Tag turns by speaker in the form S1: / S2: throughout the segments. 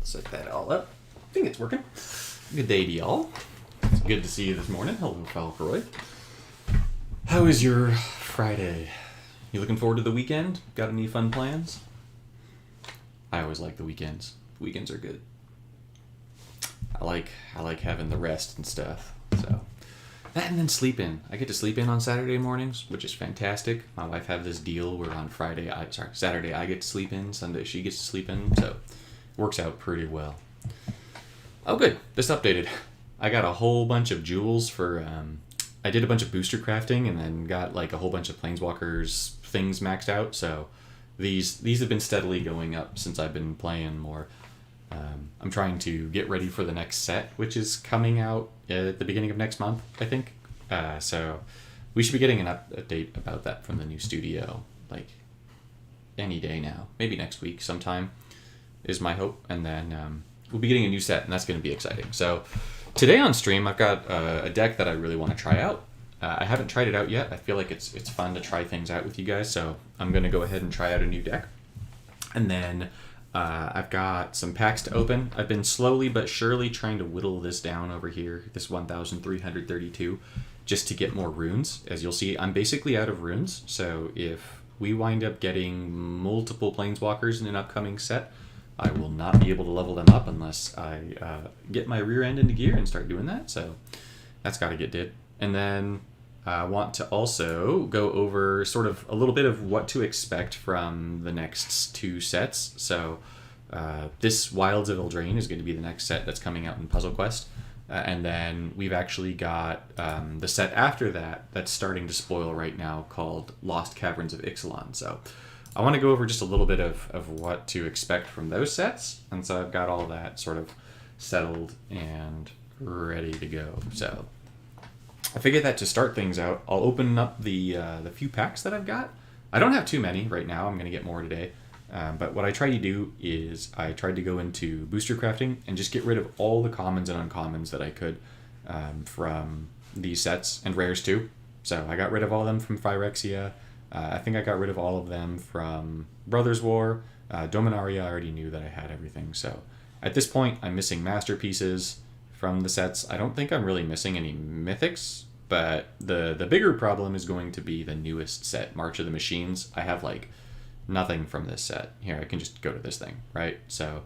S1: Set that all up. I think it's working. Good day to y'all. It's good to see you this morning. Hello, Falcroy. How is your Friday? You looking forward to the weekend? Got any fun plans? I always like the weekends. Weekends are good. I like having the rest and stuff. So that and then sleep in. I get to sleep in on Saturday mornings, which is fantastic. My wife have this deal where on Saturday I get to sleep in, Sunday she gets to sleep in, so it works out pretty well. Oh good, this updated. I got a whole bunch of jewels for I did a bunch of booster crafting and then got like a whole bunch of planeswalkers things maxed out, so these have been steadily going up since I've been playing more. I'm trying to get ready for the next set, which is coming out at the beginning of next month, I think. So we should be getting an update about that from the new studio, like any day now. Maybe next week sometime is my hope. And then we'll be getting a new set, and that's going to be exciting. So today on stream, I've got a deck that I really want to try out. I haven't tried it out yet. I feel like it's fun to try things out with you guys, so I'm going to go ahead and try out a new deck. And then I've got some packs to open. I've been slowly but surely trying to whittle this down over here, this 1,332, just to get more runes. As you'll see, I'm basically out of runes, so if we wind up getting multiple planeswalkers in an upcoming set, I will not be able to level them up unless I get my rear end into gear and start doing that, so that's got to get did. And then I want to also go over sort of a little bit of what to expect from the next two sets. So this Wilds of Eldraine is going to be the next set that's coming out in Puzzle Quest. And then we've actually got the set after that that's starting to spoil right now called Lost Caverns of Ixalan. So I want to go over just a little bit of what to expect from those sets. And so I've got all that sort of settled and ready to go. So I figured that to start things out, I'll open up the few packs that I've got. I don't have too many right now. I'm going to get more today. But what I try to do is I tried to go into booster crafting and just get rid of all the commons and uncommons that I could from these sets, and rares too. So I got rid of all of them from Phyrexia. I think I got rid of all of them from Brothers War. Dominaria, I already knew that I had everything. So at this point, I'm missing masterpieces from the sets. I don't think I'm really missing any mythics, but the bigger problem is going to be the newest set, March of the Machines. I have like nothing from this set. Here, I can just go to this thing, right? So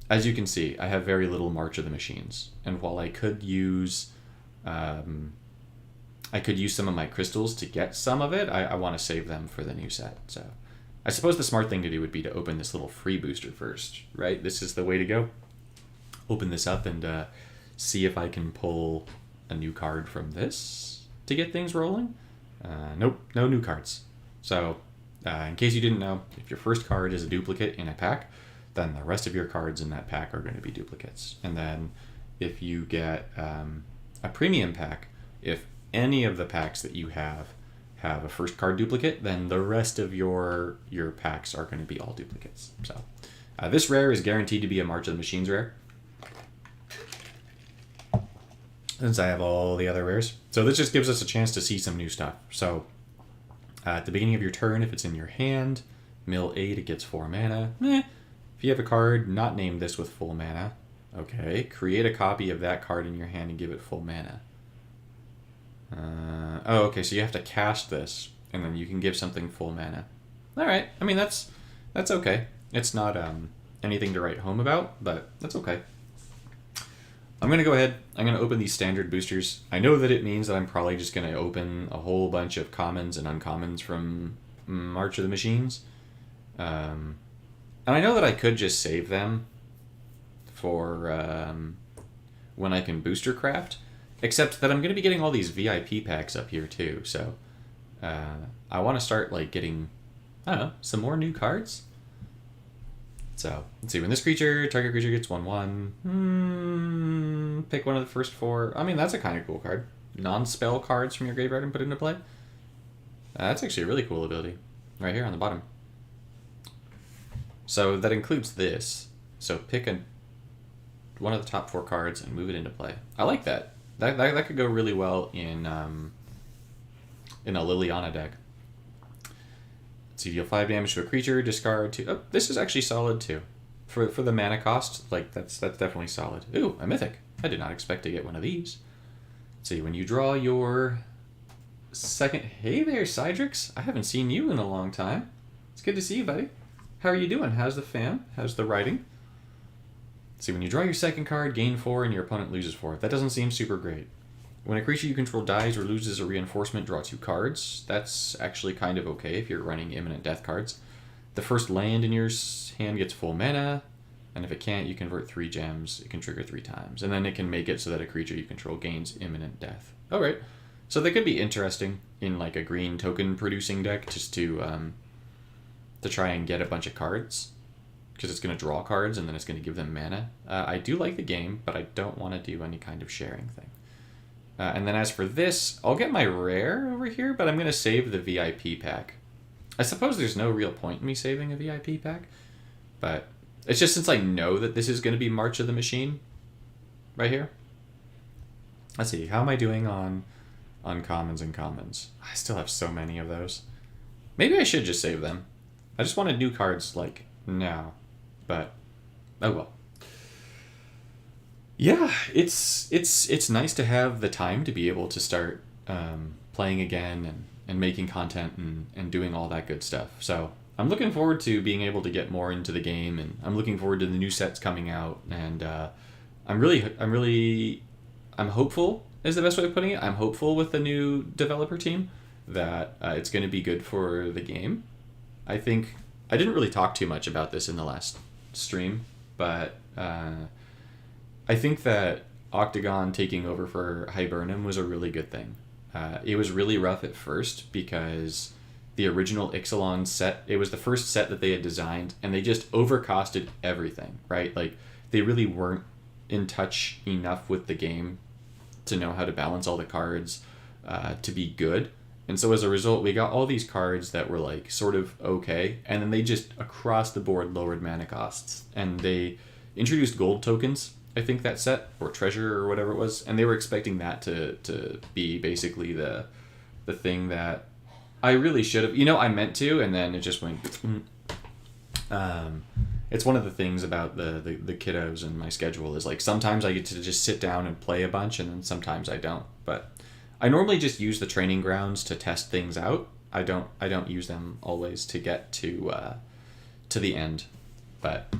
S1: as you can see, I have very little March of the Machines, and while I could use some of my crystals to get some of it, I want to save them for the new set. So I suppose the smart thing to do would be to open this little free booster first, right? This is the way to go. Open this up and see if I can pull a new card from this to get things rolling. Nope, no new cards. So in case you didn't know, if your first card is a duplicate in a pack, then the rest of your cards in that pack are going to be duplicates. And then if you get a premium pack, if any of the packs that you have a first card duplicate, then the rest of your packs are going to be all duplicates. So this rare is guaranteed to be a March of the Machines rare, since I have all the other rares. So this just gives us a chance to see some new stuff. So at the beginning of your turn, if it's in your hand, mill 8, it gets 4 mana. If you have a card not named this with full mana, okay, create a copy of that card in your hand and give it full mana. Okay, so you have to cast this, and then you can give something full mana. Alright, I mean, that's okay. It's not anything to write home about, but that's okay. I'm going to go ahead, I'm going to open these standard boosters. I know that it means that I'm probably just going to open a whole bunch of commons and uncommons from March of the Machines. And I know that I could just save them for when I can booster craft, except that I'm going to be getting all these VIP packs up here too, so I want to start like getting, I don't know, some more new cards. So, let's see, when this target creature gets 1/1, pick one of the first 4. I mean, that's a kind of cool card. Non-spell cards from your graveyard and put it into play. That's actually a really cool ability, right here on the bottom. So that includes this. So pick one of the top 4 cards and move it into play. I like that. That could go really well in a Liliana deck. So you deal 5 damage to a creature, discard 2. Oh, this is actually solid too. for the mana cost, like that's definitely solid. Ooh, a mythic. I did not expect to get one of these. Let's see, when you draw your second... Hey there, Cydrix. I haven't seen you in a long time. It's good to see you, buddy. How are you doing? How's the fam? How's the writing? See, when you draw your second card, gain 4 and your opponent loses 4. That doesn't seem super great. When a creature you control dies or loses a reinforcement, draw 2 cards. That's actually kind of okay if you're running imminent death cards. The first land in your hand gets full mana, and if it can't, you convert 3 gems. It can trigger 3 times, and then it can make it so that a creature you control gains imminent death. Alright, so that could be interesting in like a green token producing deck, just to try and get a bunch of cards, because it's going to draw cards and then it's going to give them mana. I do like the game, but I don't want to do any kind of sharing thing. And then as for this, I'll get my rare over here, but I'm going to save the VIP pack. I suppose there's no real point in me saving a VIP pack, but it's just since I know that this is going to be March of the Machine right here. Let's see, how am I doing on commons and commons? I still have so many of those. Maybe I should just save them. I just wanted new cards like now, but oh well. Yeah, it's nice to have the time to be able to start playing again and making content and doing all that good stuff. So I'm looking forward to being able to get more into the game, and I'm looking forward to the new sets coming out. And I'm hopeful is the best way of putting it. I'm hopeful with the new developer team that it's going to be good for the game. I think I didn't really talk too much about this in the last stream, but I think that Octagon taking over for Hibernum was a really good thing. It was really rough at first because the original Ixalan set, it was the first set that they had designed, and they just overcosted everything, right? Like, they really weren't in touch enough with the game to know how to balance all the cards to be good. And so as a result, we got all these cards that were like sort of okay, and then they just across the board lowered mana costs. And they introduced gold tokens, I think, that set, or treasure or whatever it was, and they were expecting that to be basically the thing that I really should have, I meant to, and then it just went. It's one of the things about the kiddos and my schedule is like sometimes I get to just sit down and play a bunch, and then sometimes I don't. But I normally just use the training grounds to test things out. I don't use them always to get to the end, but.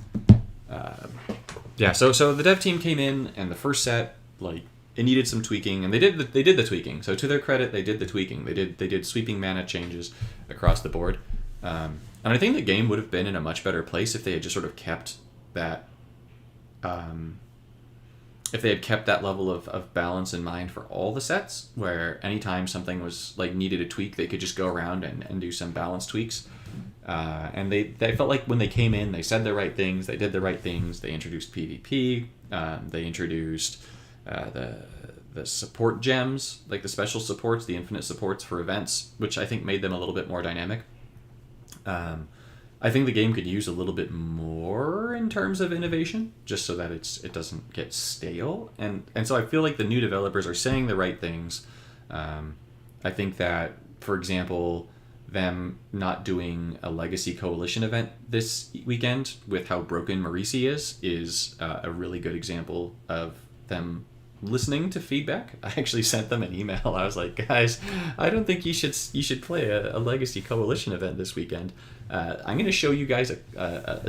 S1: Yeah, so the dev team came in, and the first set, like, it needed some tweaking, and they did the tweaking. So to their credit, they did the tweaking. They did sweeping mana changes across the board, and I think the game would have been in a much better place if they had just sort of kept that, if they had kept that level of balance in mind for all the sets, where anytime something was like needed a tweak, they could just go around and do some balance tweaks. And they felt like when they came in, they said the right things, they did the right things. They introduced PvP, they introduced the support gems, like the special supports, the infinite supports for events, which I think made them a little bit more dynamic. I think the game could use a little bit more in terms of innovation, just so that it doesn't get stale. And so I feel like the new developers are saying the right things. I think that, for example, them not doing a Legacy Coalition event this weekend with how broken Marisi is a really good example of them listening to feedback. I actually sent them an email. I was like, guys, I don't think you should play a Legacy Coalition event this weekend. I'm going to show you guys a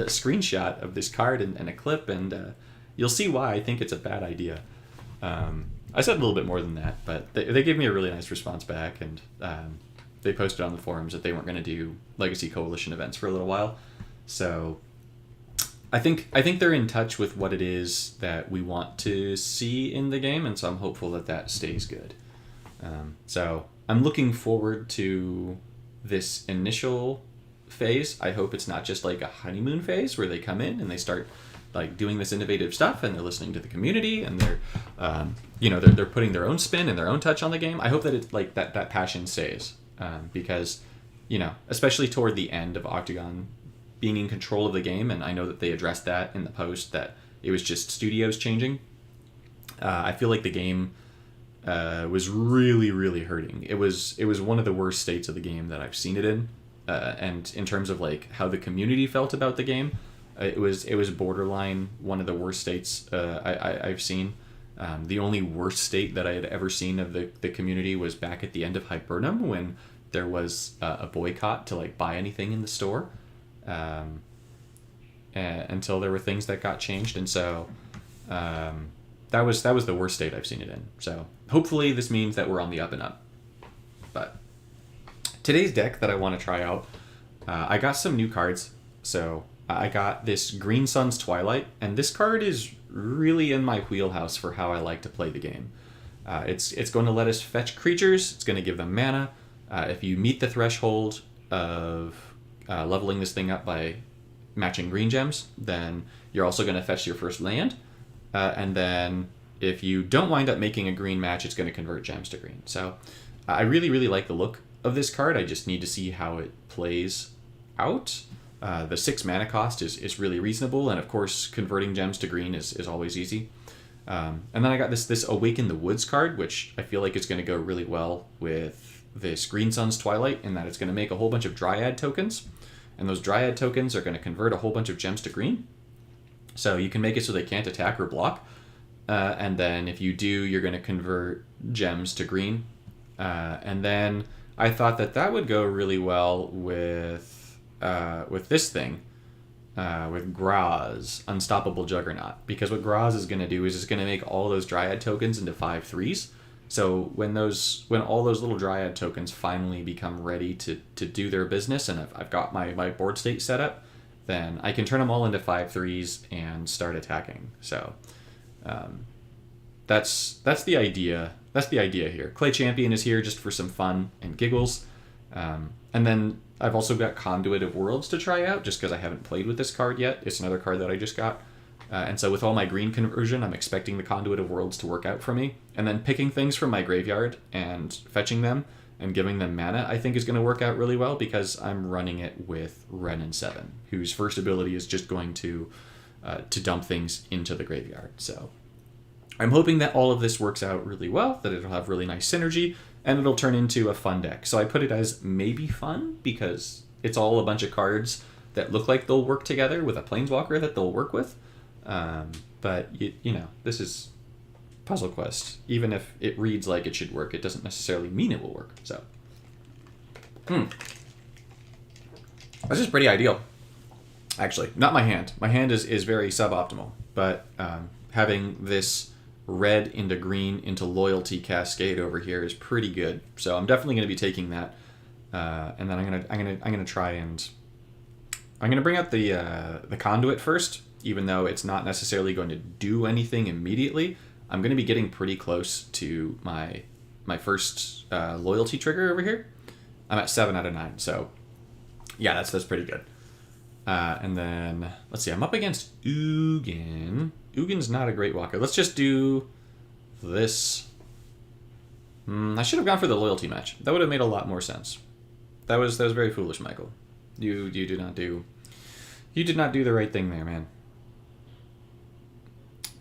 S1: screenshot of this card and a clip, and you'll see why I think it's a bad idea. I said a little bit more than that, but they gave me a really nice response back, and they posted on the forums that they weren't going to do Legacy Coalition events for a little while. So I think they're in touch with what it is that we want to see in the game, and so I'm hopeful that stays good. So I'm looking forward to this initial phase. I hope it's not just like a honeymoon phase where they come in and they start like doing this innovative stuff and they're listening to the community and they're they're putting their own spin and their own touch on the game. I hope that it's like that passion stays, because especially toward the end of Octagon being in control of the game, and I know that they addressed that in the post, that it was just studios changing. I feel like the game was really, really hurting. It was one of the worst states of the game that I've seen it in, and in terms of like how the community felt about the game, It was borderline one of the worst states I've seen. The only worst state that I had ever seen of the community was back at the end of Hibernum, when there was a boycott to like buy anything in the store, until there were things that got changed, and so that was the worst state I've seen it in. So hopefully this means that we're on the up and up. But today's deck that I want to try out, I got some new cards. So I got this Green Sun's Twilight, and this card is really in my wheelhouse for how I like to play the game. It's going to let us fetch creatures. It's going to give them mana. If you meet the threshold of leveling this thing up by matching green gems, then you're also going to fetch your first land. And then if you don't wind up making a green match, it's going to convert gems to green. So I really, really like the look of this card. I just need to see how it plays out. The 6 mana cost is really reasonable, and of course converting gems to green is always easy. And then I got this Awaken the Woods card, which I feel like is going to go really well with this Green Sun's Twilight, in that it's going to make a whole bunch of Dryad tokens, and those Dryad tokens are going to convert a whole bunch of gems to green. So you can make it so they can't attack or block, and then if you do, you're going to convert gems to green. And then I thought that would go really well with this thing, with Graz, Unstoppable Juggernaut, because what Graz is going to do is it's going to make all those Dryad tokens into 5/3s. So when all those little Dryad tokens finally become ready to do their business, and I've got my board state set up, then I can turn them all into 5/3s and start attacking. So that's the idea. That's the idea here. Clay Champion is here just for some fun and giggles, and then I've also got Conduit of Worlds to try out, just because I haven't played with this card yet. It's another card that I just got. And so with all my green conversion, I'm expecting the Conduit of Worlds to work out for me. And then picking things from my graveyard and fetching them and giving them mana, I think is going to work out really well, because I'm running it with Renin 7, whose first ability is just going to dump things into the graveyard. So I'm hoping that all of this works out really well, that it'll have really nice synergy, and it'll turn into a fun deck. So I put it as maybe fun, because it's all a bunch of cards that look like they'll work together with a Planeswalker that they'll work with. But, you know, this is Puzzle Quest. Even if it reads like it should work, it doesn't necessarily mean it will work. So, this is pretty ideal. Actually, not my hand. My hand is very suboptimal. But having this red into green into loyalty cascade over here is pretty good. So I'm definitely going to be taking that, and then I'm gonna try and I'm gonna bring out the Conduit first, even though it's not necessarily going to do anything immediately. I'm going to be getting pretty close to my first loyalty trigger over here. I'm at 7 out of 9, so yeah, that's pretty good. And then let's see, I'm up against Ugin. Ugin's not a great walker. Let's just do this. I should have gone for the loyalty match. That would have made a lot more sense. That was very foolish, Michael. You did not do the right thing there, man.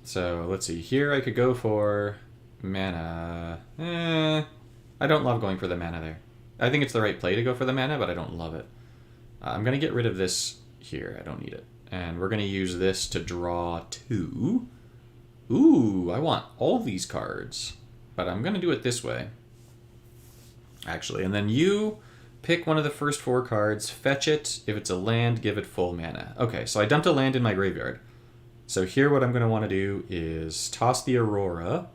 S1: So let's see. Here I could go for mana. I don't love going for the mana there. I think it's the right play to go for the mana, but I don't love it. I'm gonna get rid of this here. I don't need it. And we're going to use this to draw 2. Ooh, I want all these cards. But I'm going to do it this way, actually. And then you pick one of the first 4 cards, fetch it. If it's a land, give it full mana. Okay, so I dumped a land in my graveyard. So here what I'm going to want to do is toss the Aurora,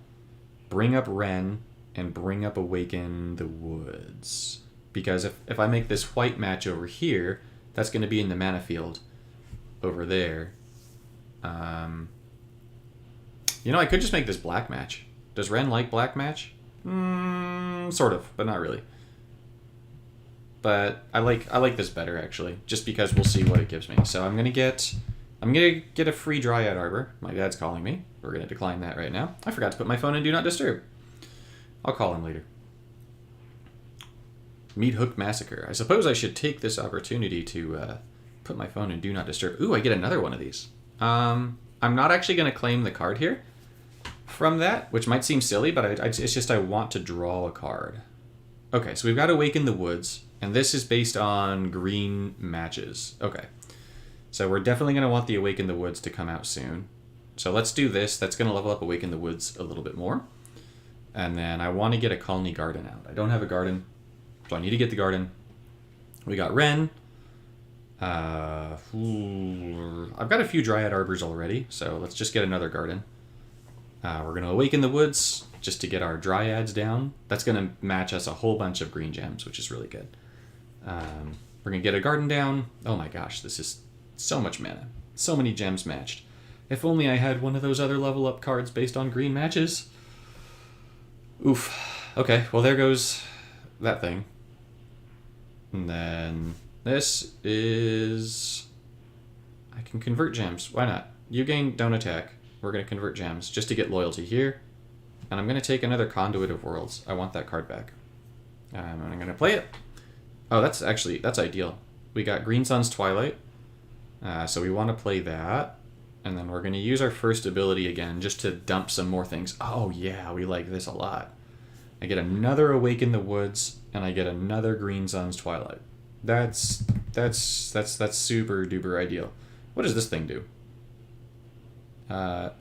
S1: bring up Ren, and bring up Awaken the Woods. Because if I make this white match over here, that's going to be in the mana field over there. You know, I could just make this black match. Does Ren like black match? Sort of, but not really. But I like this better, actually, just because we'll see what it gives me. So I'm gonna get a free Dryad Arbor. My dad's calling me. We're gonna decline that right now. I forgot to put my phone in Do Not Disturb. I'll call him later. Meat Hook Massacre. I suppose I should take this opportunity to put my phone in Do Not Disturb. Ooh, I get another one of these. I'm not actually going to claim the card here from that, which might seem silly, but it's just I want to draw a card. Okay, so we've got Awaken the Woods, and this is based on green matches. Okay, So we're definitely going to want the Awaken the Woods to come out soon. So let's do this. That's going to level up Awaken the Woods a little bit more. And then I want to get a Colony Garden out. I don't have a garden, so I need to get the garden. We got Wren. I've got a few Dryad Arbors already, so let's just get another garden. We're going to Awaken the Woods just to get our Dryads down. That's going to match us a whole bunch of green gems, which is really good. We're going to get a garden down. Oh my gosh, this is so much mana. So many gems matched. If only I had one of those other level up cards based on green matches. Oof. Okay, well there goes that thing. And then this is... I can convert gems. Why not? You gain, don't attack. We're going to convert gems just to get loyalty here. And I'm going to take another Conduit of Worlds. I want that card back. And I'm going to play it. Oh, that's ideal. We got Green Sun's Twilight. So we want to play that. And then we're going to use our first ability again just to dump some more things. Oh yeah, we like this a lot. I get another Awaken the Woods, and I get another Green Sun's Twilight. That's super duper ideal. What does this thing do? When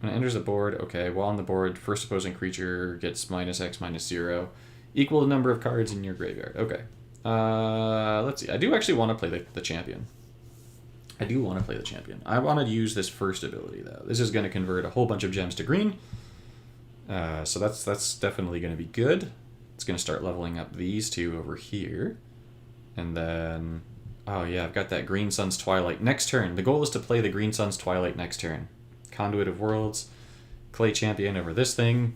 S1: it enters the board, okay, while on the board, first opposing creature gets -X/-0. Equal number of cards in your graveyard. Okay. Let's see. I do actually want to play the champion. I do want to play the champion. I want to use this first ability, though. This is going to convert a whole bunch of gems to green. So that's definitely going to be good. It's going to start leveling up these two over here. And then... Oh, yeah, I've got that Green Sun's Twilight. Next turn. The goal is to play the Green Sun's Twilight next turn. Conduit of Worlds. Clay Champion over this thing.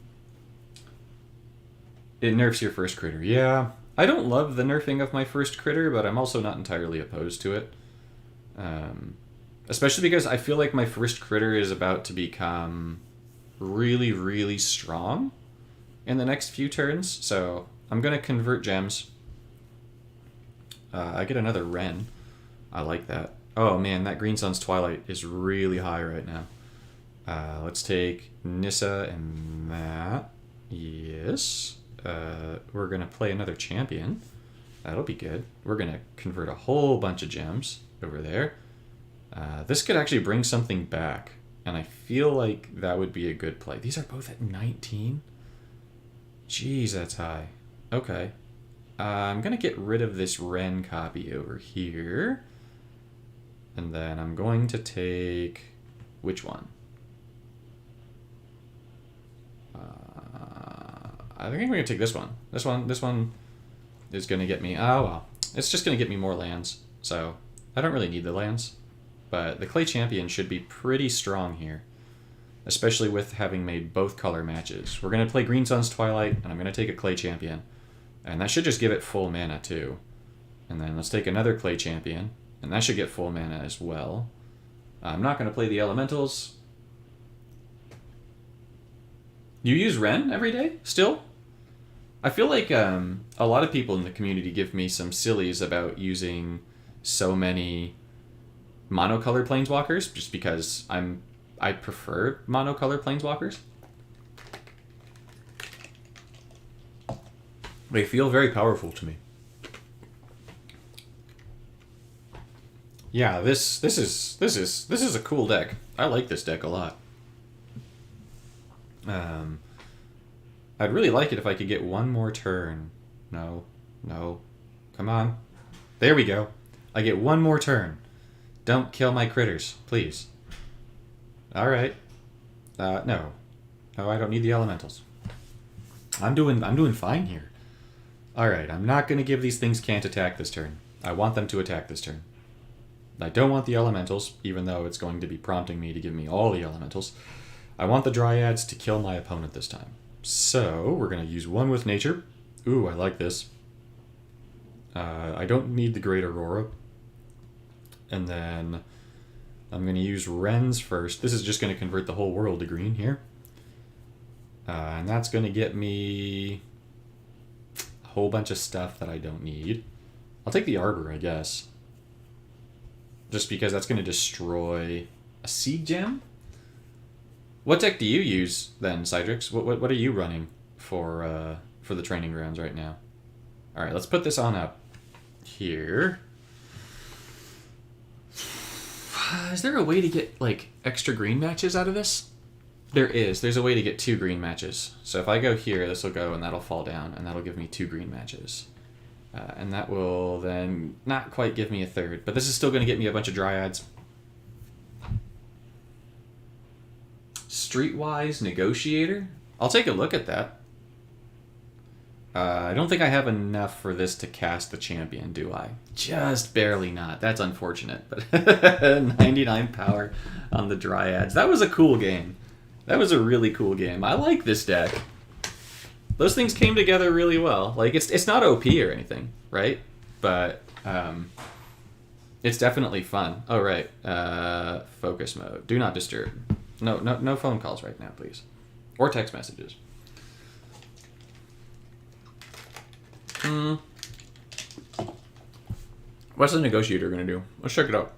S1: It nerfs your first critter. Yeah. I don't love the nerfing of my first critter, but I'm also not entirely opposed to it. Especially because I feel like my first critter is about to become really, really strong in the next few turns. So I'm going to convert gems. I get another Wren. I like that. Oh man, that Green Sun's Twilight is really high right now. Let's take Nissa and that. Yes. We're going to play another champion. That'll be good. We're going to convert a whole bunch of gems over there. This could actually bring something back, and I feel like that would be a good play. These are both at 19? Jeez, that's high. Okay. I'm going to get rid of this Wren copy over here. And then I'm going to take... Which one? I think we're going to take this one. This one is going to get me... Oh, well. It's just going to get me more lands. So, I don't really need the lands. But the Clay Champion should be pretty strong here. Especially with having made both color matches. We're going to play Green Sun's Twilight, and I'm going to take a Clay Champion. And that should just give it full mana, too. And then let's take another Clay Champion. And that should get full mana as well. I'm not going to play the Elementals. You use Wren every day, still? I feel like a lot of people in the community give me some sillies about using so many monocolor planeswalkers, just because I prefer monocolor planeswalkers. They feel very powerful to me. Yeah, this is a cool deck. I like this deck a lot. I'd really like it if I could get one more turn. No. Come on. There we go. I get one more turn. Don't kill my critters, please. Alright. No. No, I don't need the elementals. I'm doing fine here. Alright, I'm not going to give these things can't attack this turn. I want them to attack this turn. I don't want the elementals, even though it's going to be prompting me to give me all the elementals. I want the Dryads to kill my opponent this time. So, we're going to use one with nature. Ooh, I like this. I don't need the Great Aurora. And then I'm going to use Wrens first. This is just going to convert the whole world to green here. And that's going to get me a whole bunch of stuff that I don't need. I'll take the Arbor, I guess. Just because that's going to destroy a Seed Gem? What deck do you use then, Cydrix? What are you running for the training grounds right now? All right, let's put this on up here. Is there a way to get, like, extra green matches out of this? There is. There's a way to get 2 green matches. So if I go here, this will go and that'll fall down, and that'll give me 2 green matches. And that will then not quite give me a 3rd, but this is still going to get me a bunch of Dryads. Streetwise Negotiator? I'll take a look at that. I don't think I have enough for this to cast the champion, do I? Just barely not. That's unfortunate. But 99 power on the Dryads. That was a cool game. That was a really cool game. I like this deck. Those things came together really well. Like, it's not OP or anything, right? But it's definitely fun. Oh, right. Focus mode. Do not disturb. No phone calls right now, please. Or text messages. What's the negotiator going to do? Let's check it out.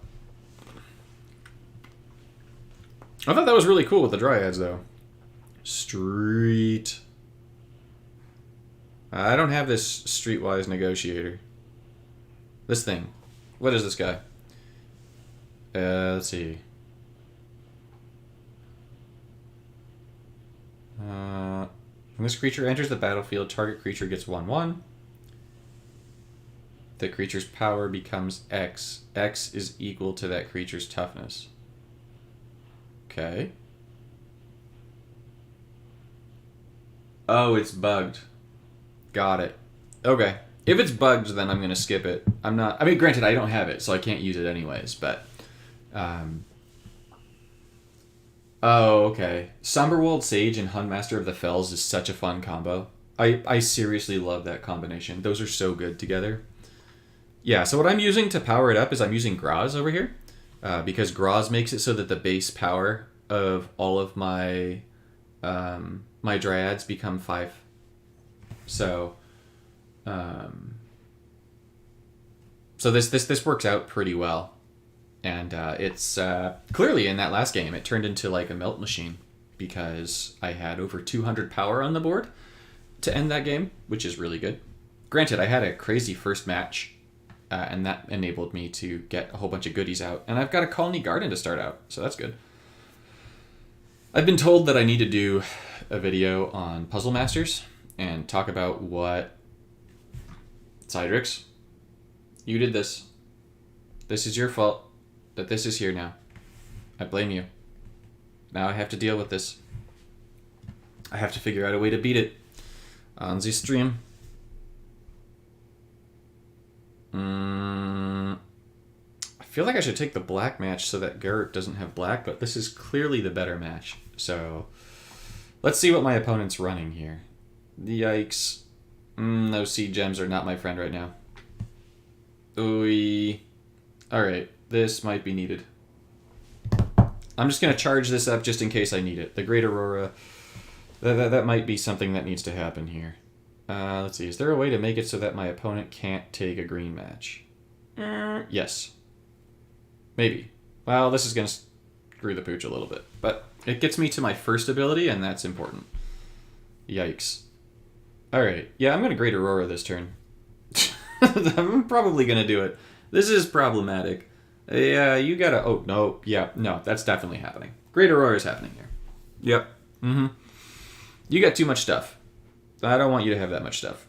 S1: I thought that was really cool with the Dryads, though. Street. I don't have this Streetwise Negotiator. This thing. What is this guy? Let's see. When this creature enters the battlefield, target creature gets 1/1. The creature's power becomes X. X is equal to that creature's toughness. Okay. Oh, it's bugged. Got it. Okay. If it's bugged, then I'm going to skip it. I mean, granted, I don't have it, so I can't use it anyways, but... Oh, okay. Somberwald Sage and Hunmaster of the Fells is such a fun combo. I seriously love that combination. Those are so good together. Yeah, so what I'm using to power it up is I'm using Graz over here. Because Graz makes it so that the base power of all of my my Dryads become 5. So, so this works out pretty well. And it's clearly in that last game, it turned into like a melt machine because I had over 200 power on the board to end that game, which is really good. Granted, I had a crazy first match, and that enabled me to get a whole bunch of goodies out. And I've got a Colony Garden to start out, so that's good. I've been told that I need to do a video on Puzzle Masters and talk about what... Cydrix, you did this. This is your fault that this is here now. I blame you. Now I have to deal with this. I have to figure out a way to beat it on the stream. I feel like I should take the black match so that Garrett doesn't have black, but this is clearly the better match. So let's see what my opponent's running here. Yikes. Those seed gems are not my friend right now. Ooh. Alright, this might be needed. I'm just going to charge this up just in case I need it. The Great Aurora, that might be something that needs to happen here. Let's see, is there a way to make it so that my opponent can't take a green match? Yes. Maybe. Well, this is going to screw the pooch a little bit. But it gets me to my first ability, and that's important. Yikes. Alright, yeah, I'm going to Great Aurora this turn. I'm probably going to do it. This is problematic. Yeah, you gotta... Oh, no. Yeah, no, that's definitely happening. Great Aurora is happening here. Yep. You got too much stuff. I don't want you to have that much stuff.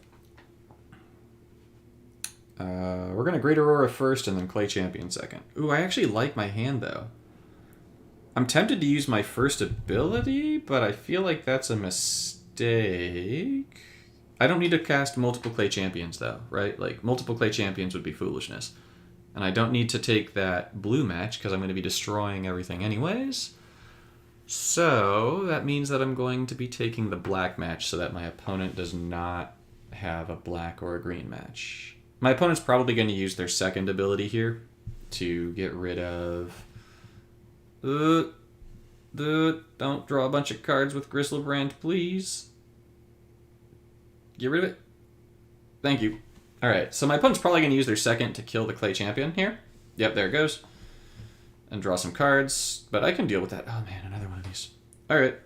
S1: We're going to Great Aurora first and then Clay Champion second. Ooh, I actually like my hand, though. I'm tempted to use my first ability, but I feel like that's a mistake. I don't need to cast multiple Clay Champions, though, right? Like, multiple Clay Champions would be foolishness. And I don't need to take that blue match because I'm going to be destroying everything anyways. So that means that I'm going to be taking the black match so that my opponent does not have a black or a green match. My opponent's probably going to use their second ability here to get rid of... don't draw a bunch of cards with Gristlebrand, please. Get rid of it. Thank you. Alright, so my opponent's probably going to use their second to kill the Clay Champion here. Yep, there it goes. And draw some cards, but I can deal with that. Oh man, another one of these. Alright.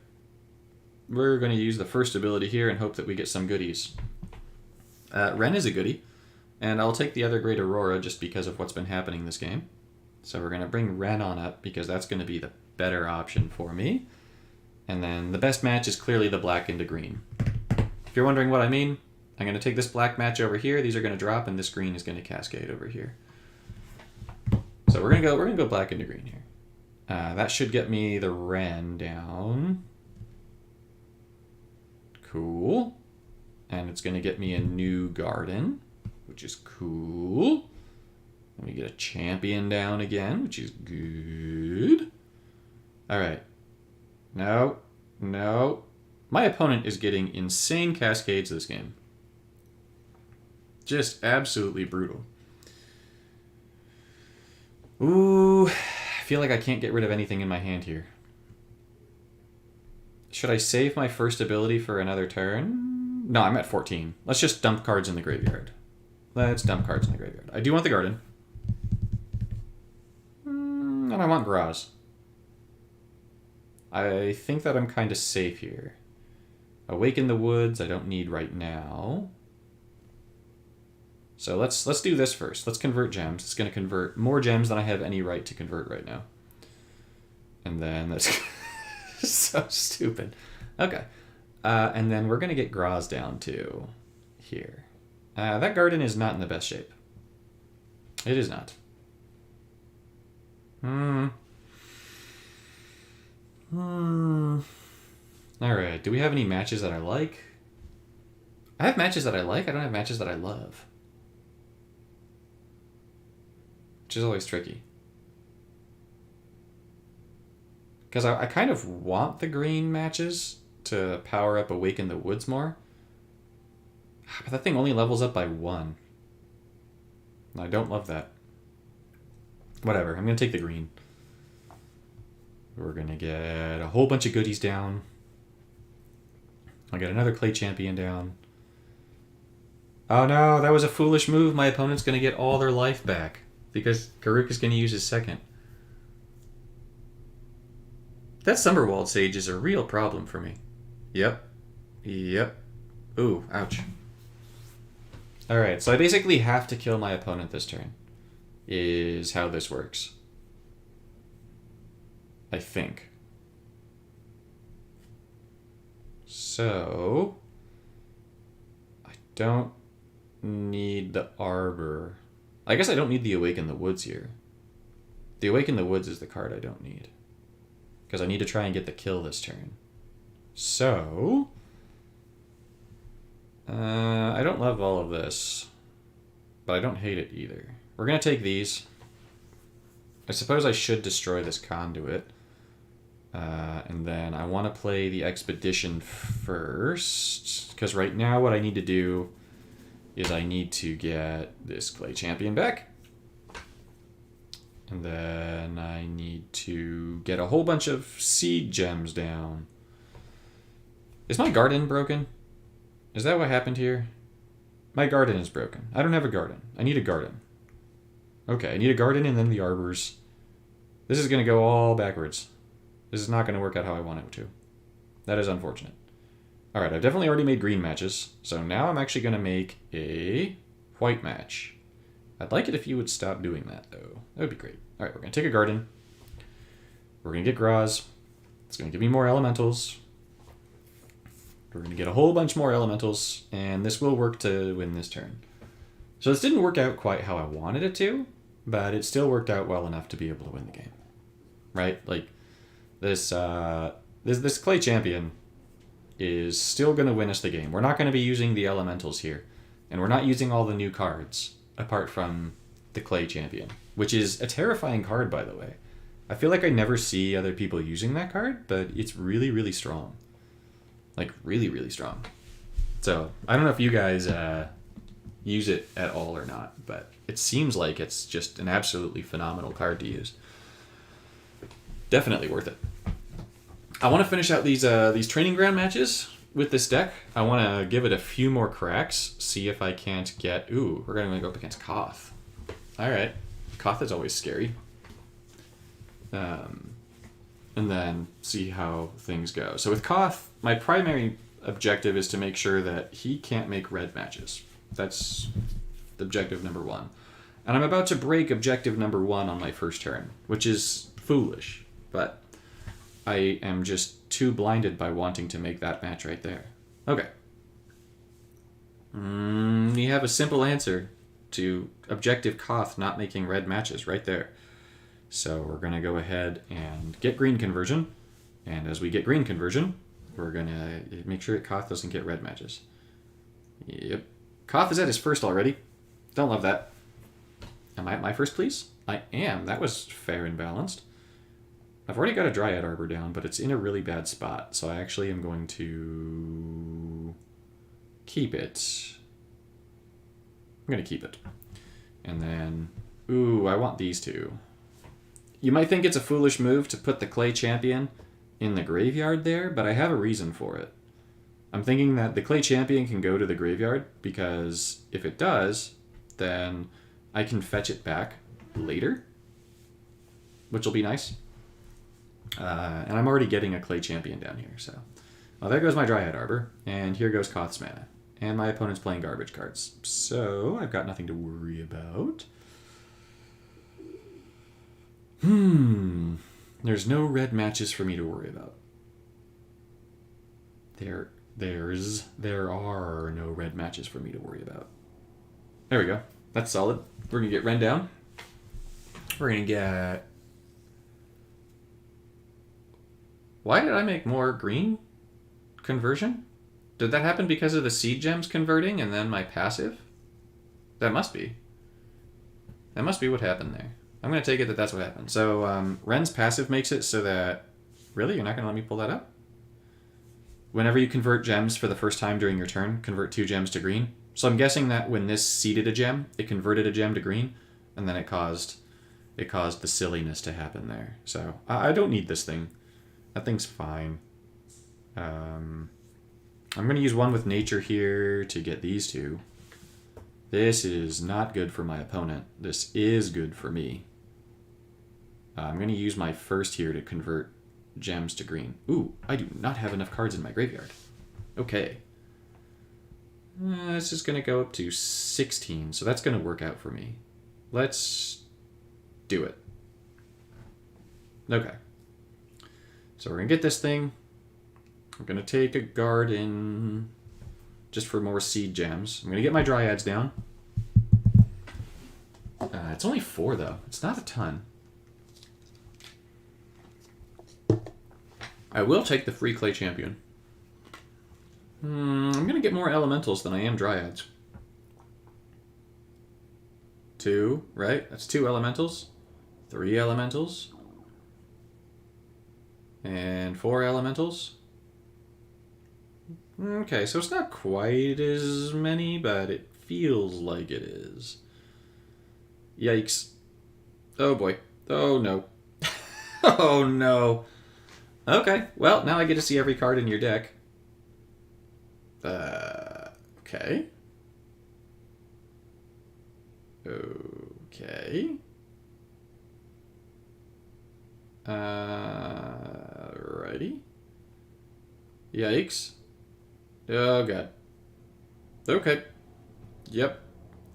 S1: We're going to use the first ability here and hope that we get some goodies. Ren is a goodie, and I'll take the other Great Aurora just because of what's been happening this game. So we're going to bring Ren on up because that's going to be the better option for me. And then the best match is clearly the black into green. If you're wondering what I mean, I'm going to take this black match over here. These are going to drop, and this green is going to cascade over here. So we're going to go black into green here. That should get me the Ren down. Cool. And it's going to get me a new garden, which is cool. Let me get a champion down again, which is good. All right. No. My opponent is getting insane cascades this game. Just absolutely brutal. Ooh, I feel like I can't get rid of anything in my hand here. Should I save my first ability for another turn? No, I'm at 14. Let's just dump cards in the graveyard. Let's dump cards in the graveyard. I do want the garden. And I want Graz. I think that I'm kind of safe here. Awaken the Woods I don't need right now. So let's do this first. Let's convert gems. It's going to convert more gems than I have any right to convert right now. And then that's so stupid. Okay. And then we're going to get Graz down to here. That garden is not in the best shape. It is not. Alright, do we have any matches that I like? I have matches that I like, I don't have matches that I love. Which is always tricky. Because I kind of want the green matches to power up Awaken the Woods more. But that thing only levels up by 1. And I don't love that. Whatever, I'm going to take the green. We're going to get a whole bunch of goodies down. I'll get another clay champion down. Oh no, that was a foolish move. My opponent's going to get all their life back. Because Karuk is going to use his second. That Summerwald Sage is a real problem for me. Yep. Ooh, ouch. Alright, so I basically have to kill my opponent this turn. Is how this works. I think. So I don't need the Arbor. I guess I don't need the Awaken the Woods here. The Awaken the Woods is the card I don't need. Because I need to try and get the kill this turn. So I don't love all of this. But I don't hate it either. We're going to take these. I suppose I should destroy this conduit. And then I want to play the Expedition first. Because right now what I need to do is I need to get this Clay Champion back. And then I need to get a whole bunch of seed gems down. Is my garden broken? Is that what happened here? My garden is broken. I don't have a garden. I need a garden. Okay, I need a garden and then the arbors. This is going to go all backwards. This is not going to work out how I want it to. That is unfortunate. Alright, I've definitely already made green matches. So now I'm actually going to make a white match. I'd like it if you would stop doing that, though. That would be great. Alright, we're going to take a garden. We're going to get Graz. It's going to give me more elementals. We're going to get a whole bunch more elementals. And this will work to win this turn. So this didn't work out quite how I wanted it to. But it still worked out well enough to be able to win the game. Right? Like, this Clay Champion is still going to win us the game. We're not going to be using the elementals here. And we're not using all the new cards, apart from the Clay Champion. Which is a terrifying card, by the way. I feel like I never see other people using that card, but it's really, really strong. Like, really, really strong. So, I don't know if you guys use it at all or not, but it seems like it's just an absolutely phenomenal card to use. Definitely worth it. I want to finish out these training ground matches with this deck. I want to give it a few more cracks, see if I can't get... Ooh, we're going to go up against Koth. Alright. Koth is always scary. And then see how things go. So with Koth, my primary objective is to make sure that he can't make red matches. That's objective number 1. And I'm about to break objective number 1 on my first turn, which is foolish, but I am just too blinded by wanting to make that match right there. Okay. You have a simple answer to objective Koth not making red matches right there. So we're going to go ahead and get green conversion. And as we get green conversion, we're going to make sure that Koth doesn't get red matches. Yep. Koth is at his first already. Don't love that. Am I at my first, please? I am. That was fair and balanced. I've already got a Dryad Arbor down, but it's in a really bad spot. So I actually am going to keep it. I'm going to keep it. And then, ooh, I want these two. You might think it's a foolish move to put the Clay Champion in the graveyard there, but I have a reason for it. I'm thinking that the Clay Champion can go to the graveyard, because if it does, then I can fetch it back later, which will be nice. And I'm already getting a Clay Champion down here, so. Well, there goes my Dryad Arbor, and here goes Koth's mana. And my opponent's playing garbage cards, so I've got nothing to worry about. There's no red matches for me to worry about. There are no red matches for me to worry about. There we go. That's solid. We're going to get Ren down. We're going to get... Why did I make more green conversion? Did that happen because of the seed gems converting and then my passive? That must be. That must be what happened there. I'm going to take it that that's what happened. So Ren's passive makes it so that... Really? You're not going to let me pull that up? Whenever you convert gems for the first time during your turn, convert 2 gems to green. So I'm guessing that when this seeded a gem, it converted a gem to green, and then it caused the silliness to happen there. So I don't need this thing. That thing's fine. I'm going to use one with nature here to get these two. This is not good for my opponent. This is good for me. I'm going to use my first here to convert gems to green. Ooh, I do not have enough cards in my graveyard. Okay. This is going to go up to 16, so that's going to work out for me. Let's do it. Okay. So we're going to get this thing. I'm going to take a garden just for more seed gems. I'm going to get my dryads down. It's only 4, though. It's not a ton. I will take the free Clay Champion. I'm going to get more elementals than I am dryads. 2, right? That's 2 elementals. 3 elementals. And 4 elementals. Okay, so it's not quite as many, but it feels like it is. Yikes. Oh boy. Oh no. Oh no. Okay, well, now I get to see every card in your deck. Okay. Okay. Alrighty. Yikes. Oh god. Okay. Yep.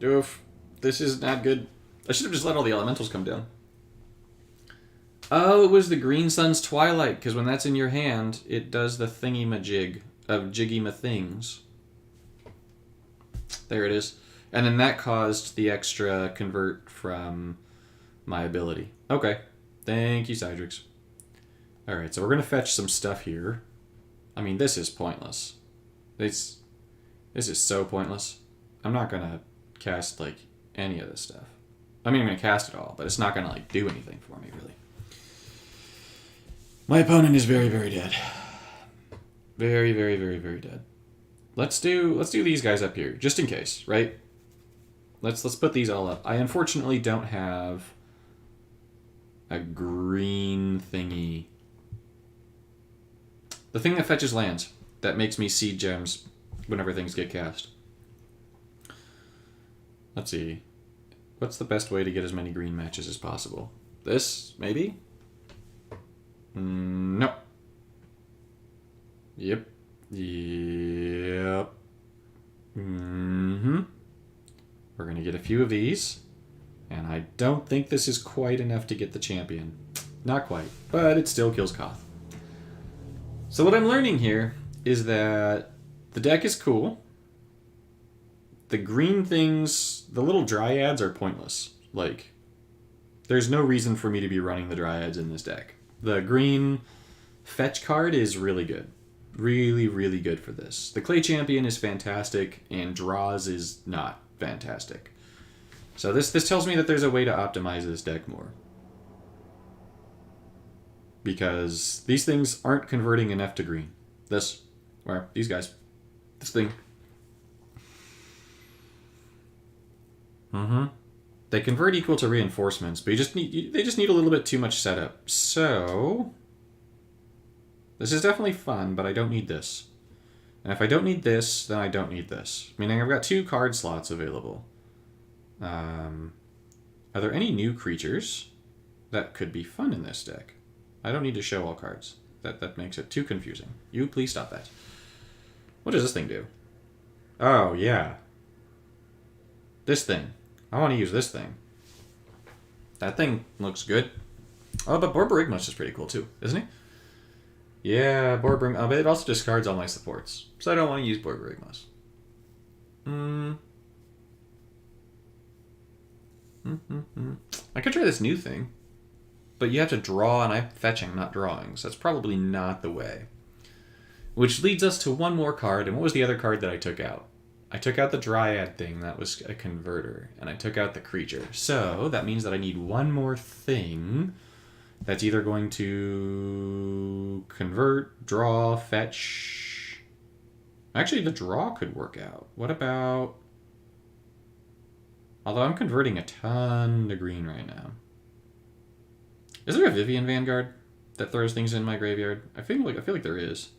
S1: Oof. This is not good. I should have just let all the elementals come down. Oh, it was the Green Sun's Twilight, because when that's in your hand, it does the thingy-majig of jiggy-ma-things. There it is. And then that caused the extra convert from my ability. Okay. Thank you, Cydrix. Alright, so we're going to fetch some stuff here. I mean, this is pointless. This is so pointless. I'm not going to cast, like, any of this stuff. I mean, I'm going to cast it all, but it's not going to, like, do anything for me, really. My opponent is very, very dead. Very, very, very, very dead. Let's do these guys up here, just in case, right? Let's put these all up. I unfortunately don't have a green thingy. The thing that fetches lands, that makes me seed gems whenever things get cast. Let's see. What's the best way to get as many green matches as possible? This, maybe? No. Yep. Yep. We're going to get a few of these. And I don't think this is quite enough to get the champion. Not quite, but it still kills Koth. So what I'm learning here is that the deck is cool. The green things, the little dryads are pointless. Like, there's no reason for me to be running the dryads in this deck. The green fetch card is really good. Really, really good for this. The Clay Champion is fantastic, and draws is not fantastic. So this tells me that there's a way to optimize this deck more. Because these things aren't converting enough to green. These guys. This thing. They convert equal to reinforcements, but they just need a little bit too much setup. So this is definitely fun, but I don't need this. And if I don't need this, then I don't need this. Meaning I've got 2 card slots available. Are there any new creatures that could be fun in this deck? I don't need to show all cards. That makes it too confusing. You please stop that. What does this thing do? Oh, yeah. This thing. I want to use this thing. That thing looks good. Oh, but Borborygmos is pretty cool too, isn't he? Yeah, Borborygmos. But it also discards all my supports. So I don't want to use Borborygmos. I could try this new thing. But you have to draw, and I'm fetching, not drawing. So that's probably not the way. Which leads us to one more card. And what was the other card that I took out? I took out the Dryad thing. That was a converter. And I took out the creature. So that means that I need one more thing that's either going to convert, draw, fetch. Actually, the draw could work out. What about... Although I'm converting a ton to green right now. Is there a Vivian Vanguard that throws things in my graveyard? I feel like there is.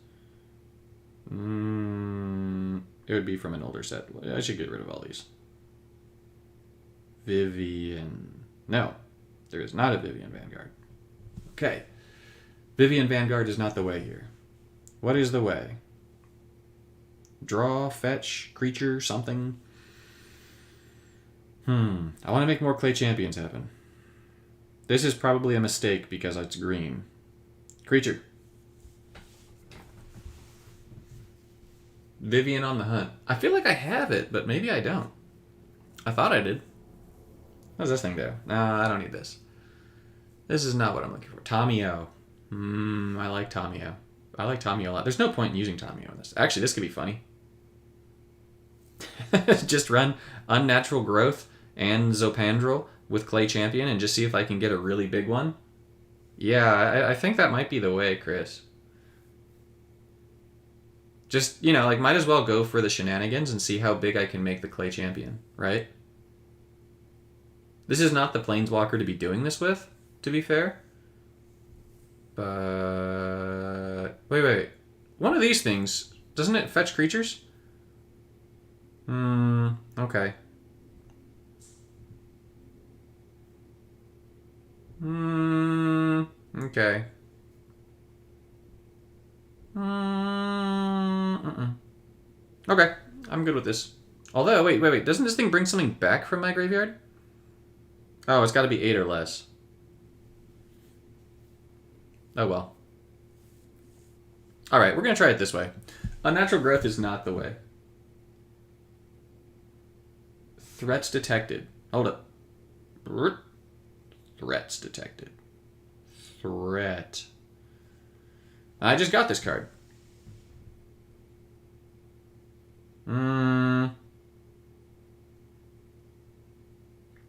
S1: It would be from an older set. I should get rid of all these. Vivian. No, there is not a Vivian Vanguard. Okay. Vivian Vanguard is not the way here. What is the way? Draw, fetch, creature, something. I want to make more Clay Champions happen. This is probably a mistake because it's green. Creature. Vivian on the Hunt. I feel like I have it, but maybe I don't. I thought I did. What does this thing do? No, I don't need this. This is not what I'm looking for. Tomio. I like Tomio. I like Tomio a lot. There's no point in using Tomio in this. Actually, this could be funny. Just run Unnatural Growth and Zopandrel with Clay Champion and just see if I can get a really big one. Yeah, I think that might be the way, Chris. Just, might as well go for the shenanigans and see how big I can make the Clay Champion, right? This is not the Planeswalker to be doing this with, to be fair. But... Wait. One of these things, doesn't it fetch creatures? Okay. Okay. Okay, I'm good with this. Although, wait. Doesn't this thing bring something back from my graveyard? Oh, it's got to be 8 or less. Oh, well. Alright, we're going to try it this way. Unnatural Growth is not the way. Threats detected. Hold up. Threats detected. Threat. I just got this card.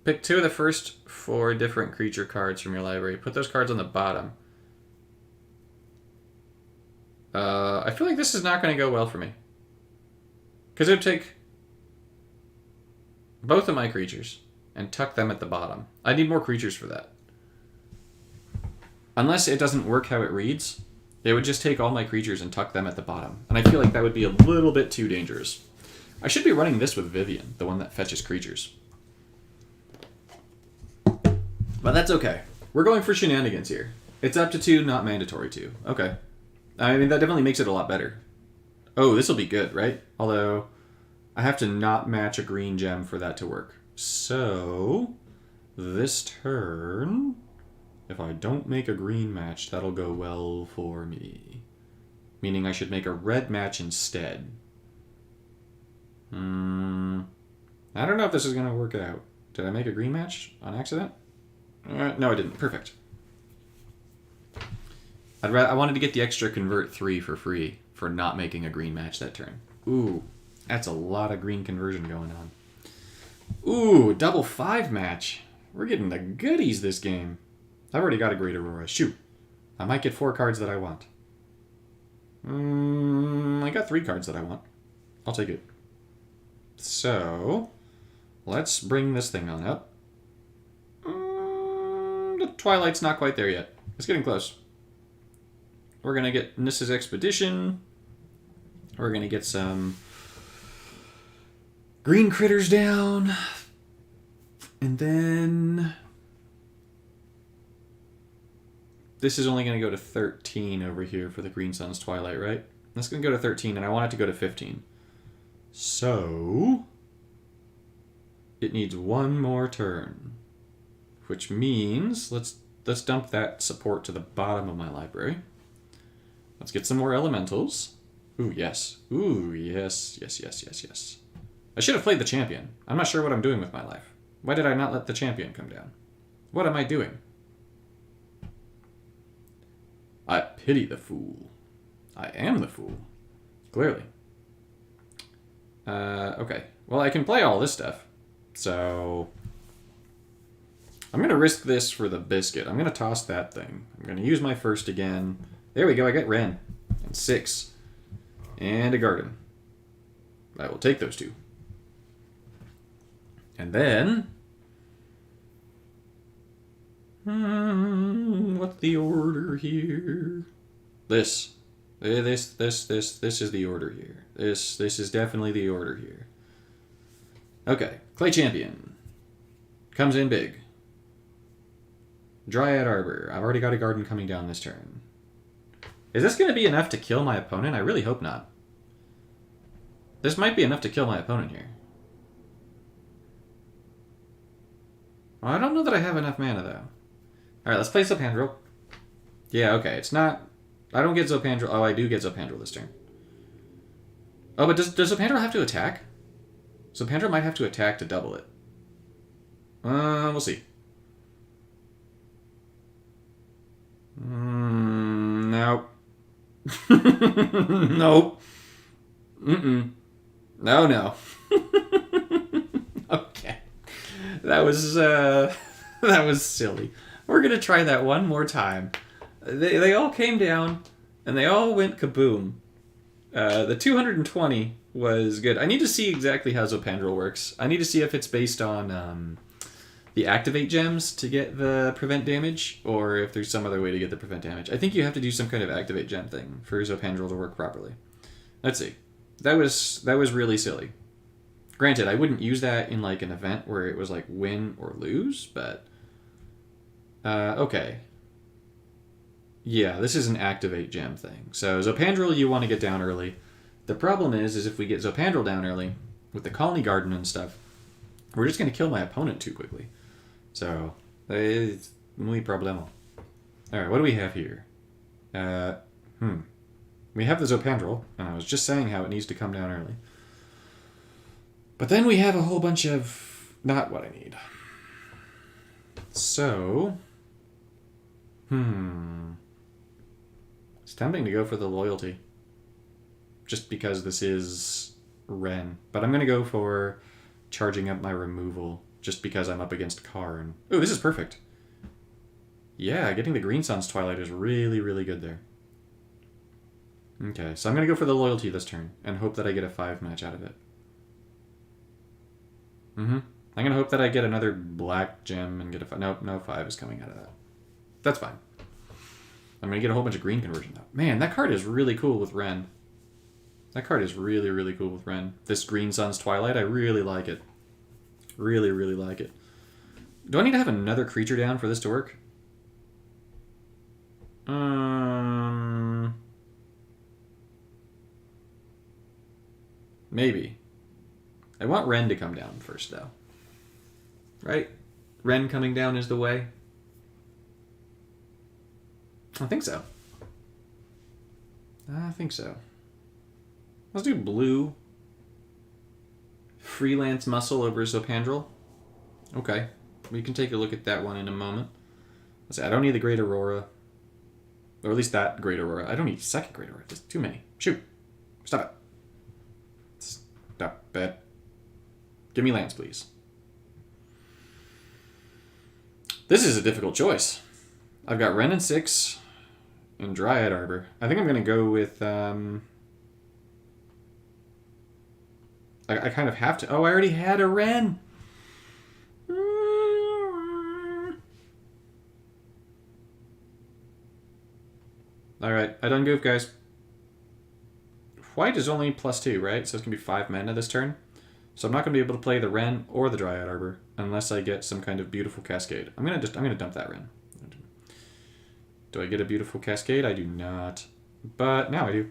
S1: Pick 2 of the first 4 different creature cards from your library. Put those cards on the bottom. I feel like this is not going to go well for me. Because it would take both of my creatures and tuck them at the bottom. I need more creatures for that. Unless it doesn't work how it reads, it would just take all my creatures and tuck them at the bottom. And I feel like that would be a little bit too dangerous. I should be running this with Vivian, the one that fetches creatures. But that's okay. We're going for shenanigans here. It's up to 2, not mandatory 2. Okay. I mean, that definitely makes it a lot better. Oh, this will be good, right? Although, I have to not match a green gem for that to work. So, this turn, if I don't make a green match, that'll go well for me. Meaning I should make a red match instead. I don't know if this is going to work out. Did I make a green match on accident? No, I didn't. Perfect. I wanted to get the extra convert 3 for free for not making a green match that turn. Ooh, that's a lot of green conversion going on. Ooh, double 5 match. We're getting the goodies this game. I've already got a Great Aurora. Shoot. I might get 4 cards that I want. I got 3 cards that I want. I'll take it. So, let's bring this thing on up. The Twilight's not quite there yet. It's getting close. We're going to get Nissa's Expedition. We're going to get some green critters down. And then this is only going to go to 13 over here for the Green Sun's Twilight, right? That's going to go to 13, and I want it to go to 15. So it needs one more turn, which means let's dump that support to the bottom of my library. Let's get some more elementals. Ooh, yes. Ooh, yes, yes, yes, yes, yes. I should have played the champion. I'm not sure what I'm doing with my life. Why did I not let the champion come down? What am I doing? I pity the fool. I am the fool. Clearly. Okay. Well, I can play all this stuff. So I'm going to risk this for the biscuit. I'm going to toss that thing. I'm going to use my first again. There we go. I get Ren. And 6. And a garden. I will take those 2. And then what's the order here? This is the order here. This is definitely the order here. Okay, Clay Champion comes in big. Dryad Arbor. I've already got a garden coming down this turn. Is this going to be enough to kill my opponent? I really hope not. This might be enough to kill my opponent here. Well, I don't know that I have enough mana, though. Alright, let's play Zopandrel. Yeah, okay, it's not... I don't get Zopandrel. Oh, I do get Zopandrel this turn. Oh, but does Zopandrel have to attack? Zopandrel might have to attack to double it. We'll see. Nope. Nope. No. Okay. That was silly. We're gonna try that one more time. They all came down, and they all went kaboom. The 220 was good. I need to see exactly how Zopandrel works. I need to see if it's based on the activate gems to get the prevent damage, or if there's some other way to get the prevent damage. I think you have to do some kind of activate gem thing for Zopandrel to work properly. Let's see. That was really silly. Granted, I wouldn't use that in like an event where it was like win or lose, but okay. Yeah, this is an activate gem thing. So Zopandrel you want to get down early. The problem is if we get Zopandrel down early with the colony garden and stuff, we're just going to kill my opponent too quickly. So it's muy problemo. All right, what do we have here? We have the Zopandrel, and I was just saying how it needs to come down early. But then we have a whole bunch of not what I need. So, it's tempting to go for the loyalty. Just because this is Ren. But I'm going to go for charging up my removal just because I'm up against Karn. Ooh, this is perfect. Yeah, getting the Green Sun's Twilight is really, really good there. Okay, so I'm going to go for the loyalty this turn and hope that I get a 5 match out of it. I'm going to hope that I get another black gem and get a 5. Nope, no 5 is coming out of that. That's fine. I'm going to get a whole bunch of green conversion though. Man, that card is really cool with Ren. That card is really, really cool with Ren. This Green Sun's Twilight, I really like it. Really, really like it. Do I need to have another creature down for this to work? Maybe. I want Ren to come down first, though. Right? Ren coming down is the way? I think so. I think so. Let's do blue. Freelance Muscle over Zopandrel. Okay. We can take a look at that one in a moment. Let's see, I don't need the Great Aurora. Or at least that Great Aurora. I don't need second Great Aurora. There's too many. Shoot. Stop it. Stop it. Give me lands, please. This is a difficult choice. I've got Ren and 6 and Dryad Arbor. I think I'm going to go with... I kind of have to... Oh, I already had a Ren! Alright, I done goof, guys. White is only +2, right? So it's going to be 5 mana this turn. So I'm not going to be able to play the Ren or the Dryad Arbor unless I get some kind of beautiful Cascade. I'm going to dump that Ren. Do I get a beautiful Cascade? I do not. But now I do.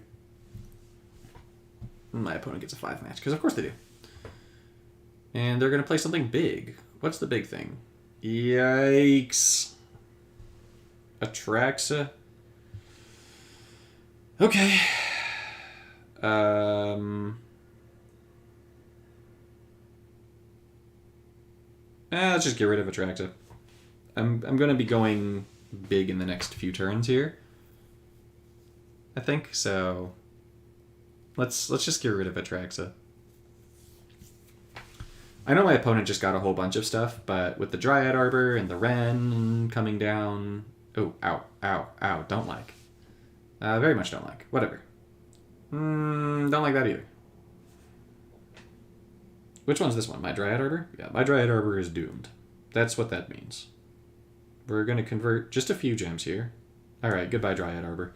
S1: My opponent gets a 5 match, because of course they do. And they're going to play something big. What's the big thing? Yikes. Atraxa. Okay. Let's just get rid of Atraxa. I'm going to be going big in the next few turns here. I think so. Let's just get rid of Atraxa. I know my opponent just got a whole bunch of stuff, but with the Dryad Arbor and the Ren coming down... Oh, ow, ow, ow, don't like. Very much don't like. Whatever. Don't like that either. Which one's this one? My Dryad Arbor? Yeah, my Dryad Arbor is doomed. That's what that means. We're going to convert just a few gems here. Alright, goodbye Dryad Arbor.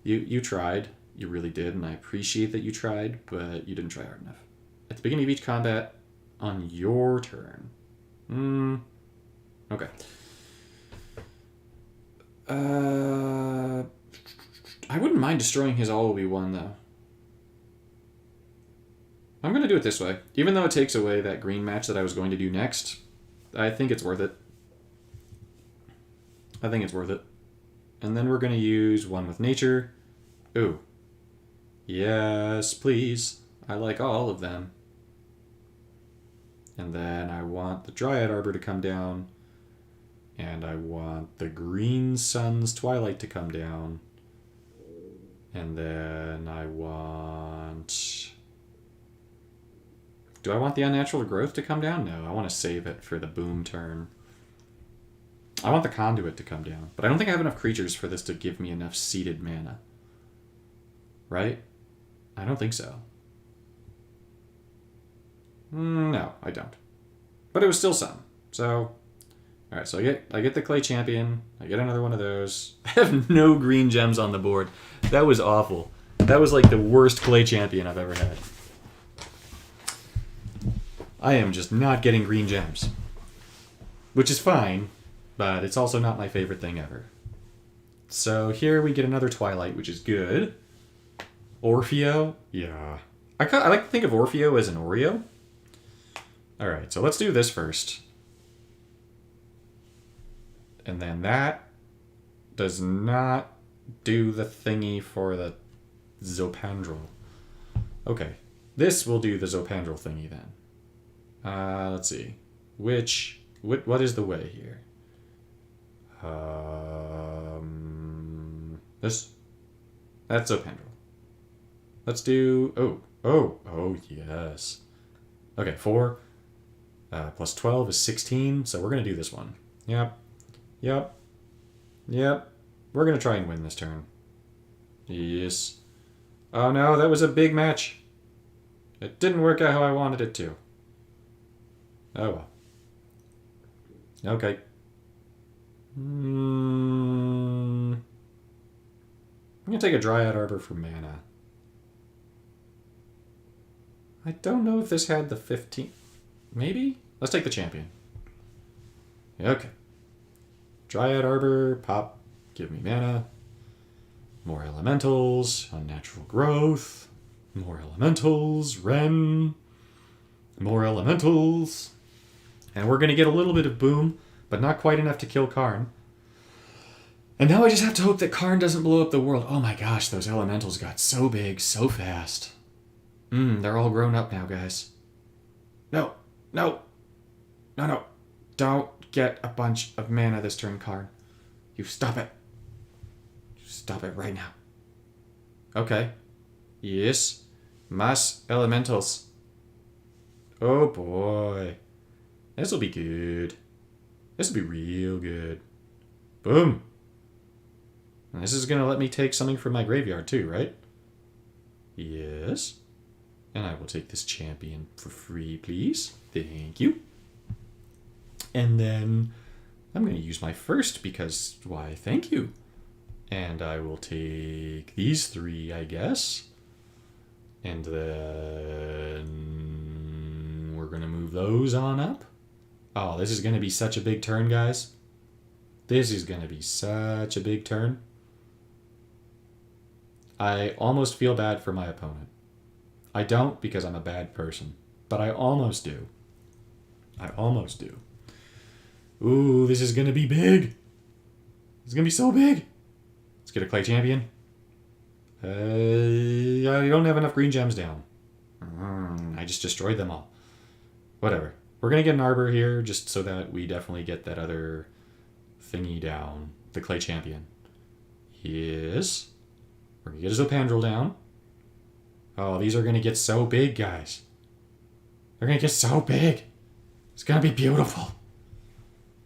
S1: You tried. You really did, and I appreciate that you tried, but you didn't try hard enough. At the beginning of each combat, on your turn. Okay. I wouldn't mind destroying his all will be one, though. I'm going to do it this way. Even though it takes away that green match that I was going to do next, I think it's worth it. I think it's worth it. And then we're going to use one with nature. Ooh. Yes, please. I like all of them. And then I want the Dryad Arbor to come down. And I want the Green Sun's Twilight to come down. And then I want... Do I want the Unnatural Growth to come down? No, I want to save it for the boom turn. I want the Conduit to come down. But I don't think I have enough creatures for this to give me enough seeded mana. Right? I don't think so. No, I don't. But it was still some. So, alright, so I get the Clay Champion. I get another one of those. I have no green gems on the board. That was awful. That was like the worst Clay Champion I've ever had. I am just not getting green gems. Which is fine, but it's also not my favorite thing ever. So here we get another Twilight, which is good. Orfeo? Yeah. I like to think of Orfeo as an Oreo. Alright, so let's do this first. And then that does not do the thingy for the Zopandrel. Okay, this will do the Zopandrel thingy then. Let's see. What is the way here? This? That's Zopandrel. Let's do... Oh, yes. Okay, 4 plus 12 is 16, so we're going to do this one. Yep. We're going to try and win this turn. Yes. Oh no, that was a big match. It didn't work out how I wanted it to. Oh well. Okay. I'm going to take a Dryad Arbor for mana. I don't know if this had the 15... Maybe? Let's take the champion. Okay. Dryad Arbor, pop, give me mana. More elementals, unnatural growth. More elementals, Ren. More elementals. And we're going to get a little bit of boom, but not quite enough to kill Karn. And now I just have to hope that Karn doesn't blow up the world. Oh my gosh, those elementals got so big, so fast. They're all grown up now, guys. No. Don't get a bunch of mana this turn, Karn. You stop it. Stop it right now. Okay. Yes. Mass elementals. Oh boy. This'll be good. This'll be real good. Boom. And this is going to let me take something from my graveyard too, right? Yes. And I will take this champion for free, please. Thank you. And then I'm going to use my first because, why, thank you. And I will take these 3, I guess. And then we're going to move those on up. Oh, this is going to be such a big turn, guys. This is going to be such a big turn. I almost feel bad for my opponent. I don't because I'm a bad person, but I almost do. I almost do. Ooh, this is going to be big. It's going to be so big. Let's get a clay champion. I don't have enough green gems down. I just destroyed them all. Whatever. We're going to get an arbor here just so that we definitely get that other thingy down. The clay champion. Yes. We're going to get a Zopandrel down. Oh, these are going to get so big, guys. They're going to get so big. It's going to be beautiful.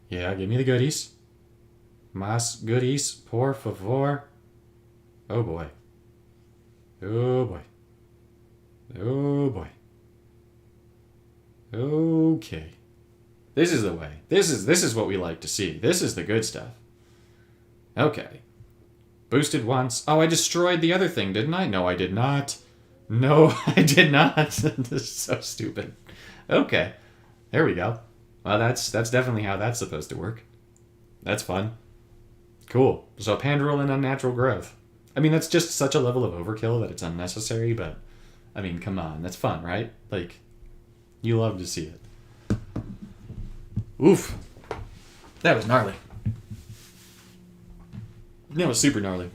S1: Yeah, give me the goodies. Mas goodies, por favor. Oh boy. Oh boy. Oh boy. Okay. This is the way. This is what we like to see. This is the good stuff. Okay. Boosted once. Oh, I destroyed the other thing, didn't I? No, I did not. No, I did not. This is so stupid. Okay. There we go. Well, that's definitely how that's supposed to work. That's fun. Cool. So Pandrel and Unnatural Growth. I mean, that's just such a level of overkill that it's unnecessary, but I mean, come on. That's fun, right? Like, you love to see it. Oof. That was gnarly. That was super gnarly.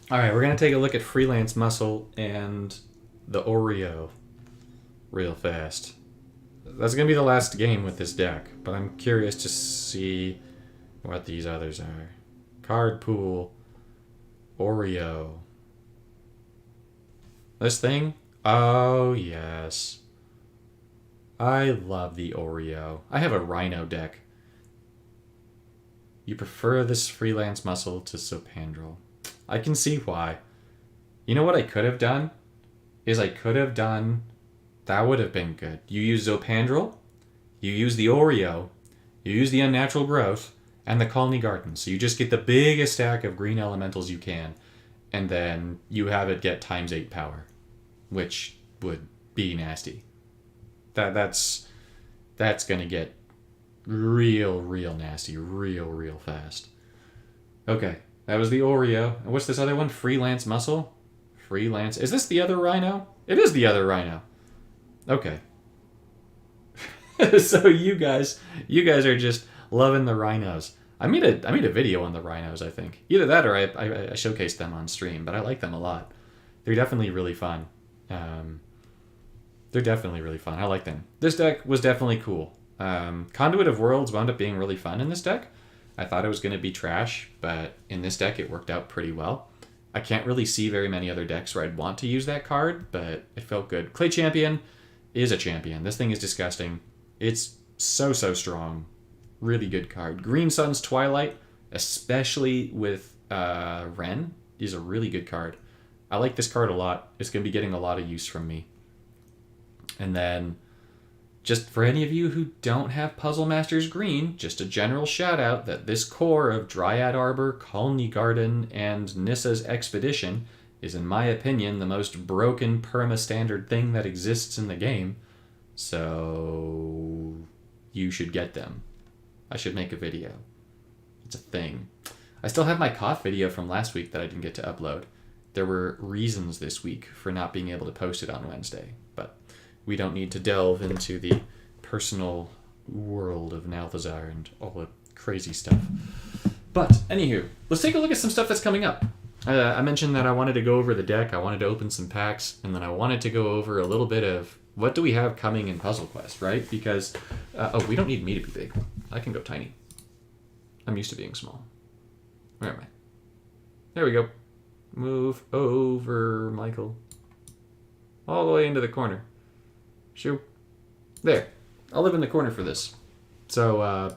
S1: Alright, we're going to take a look at Freelance Muscle and the Oreo real fast. That's going to be the last game with this deck, but I'm curious to see what these others are. Card Pool, Oreo. This thing? Oh, yes. I love the Oreo. I have a Rhino deck. You prefer this Freelance Muscle to Zopandrel. I can see why. You know what I could have done? That would have been good. You use Zopandrel, you use the Oreo, you use the Unnatural Growth, and the Colony Garden. So you just get the biggest stack of green elementals you can, and then you have it get ×8 power, which would be nasty. That's gonna get real nasty, real fast. Okay, that was the Oreo. And what's this other one? Freelance Muscle? Freelance. Is this the other Rhino? It is the other Rhino. Okay. So you guys are just loving the rhinos. I made a video on the rhinos, I think. Either that or I showcased them on stream, but I like them a lot. They're definitely really fun. I like them. This deck was definitely cool. Conduit of Worlds wound up being really fun in this deck. I thought it was going to be trash, but in this deck it worked out pretty well. I can't really see very many other decks where I'd want to use that card, but it felt good. Clay Champion is a champion. This thing is disgusting. It's so strong. Really good card. Green Sun's Twilight, especially with Ren, is a really good card. I like this card a lot. It's going to be getting a lot of use from me. And then, just for any of you who don't have Puzzle Masters Green, just a general shout out that this core of Dryad Arbor, Colony Garden, and Nissa's Expedition is, in my opinion, the most broken perma-standard thing that exists in the game. So you should get them. I should make a video. It's a thing. I still have my cough video from last week that I didn't get to upload. There were reasons this week for not being able to post it on Wednesday, but we don't need to delve into the personal world of Nalthazar and all the crazy stuff. But, anywho, let's take a look at some stuff that's coming up. I mentioned that I wanted to go over the deck, I wanted to open some packs, and then I wanted to go over a little bit of what do we have coming in Puzzle Quest, right? Because, we don't need me to be big. I can go tiny. I'm used to being small. Where am I? There we go. Move over, Michael. All the way into the corner. Shoo. There. I'll live in the corner for this. So,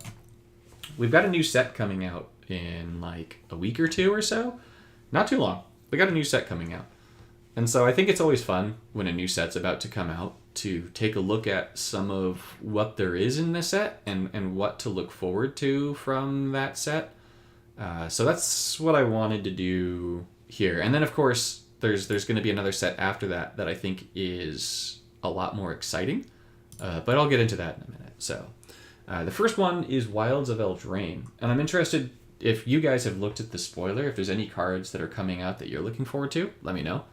S1: we've got a new set coming out in like a week or two or so. Not too long. We got a new set coming out. And so I think it's always fun when a new set's about to come out to take a look at some of what there is in the set and what to look forward to from that set. So that's what I wanted to do here. And then, of course, there's going to be another set after that I think is a lot more exciting. But I'll get into that in a minute. So the first one is Wilds of Eldraine. And I'm interested if you guys have looked at the spoiler, if there's any cards that are coming out that you're looking forward to, let me know.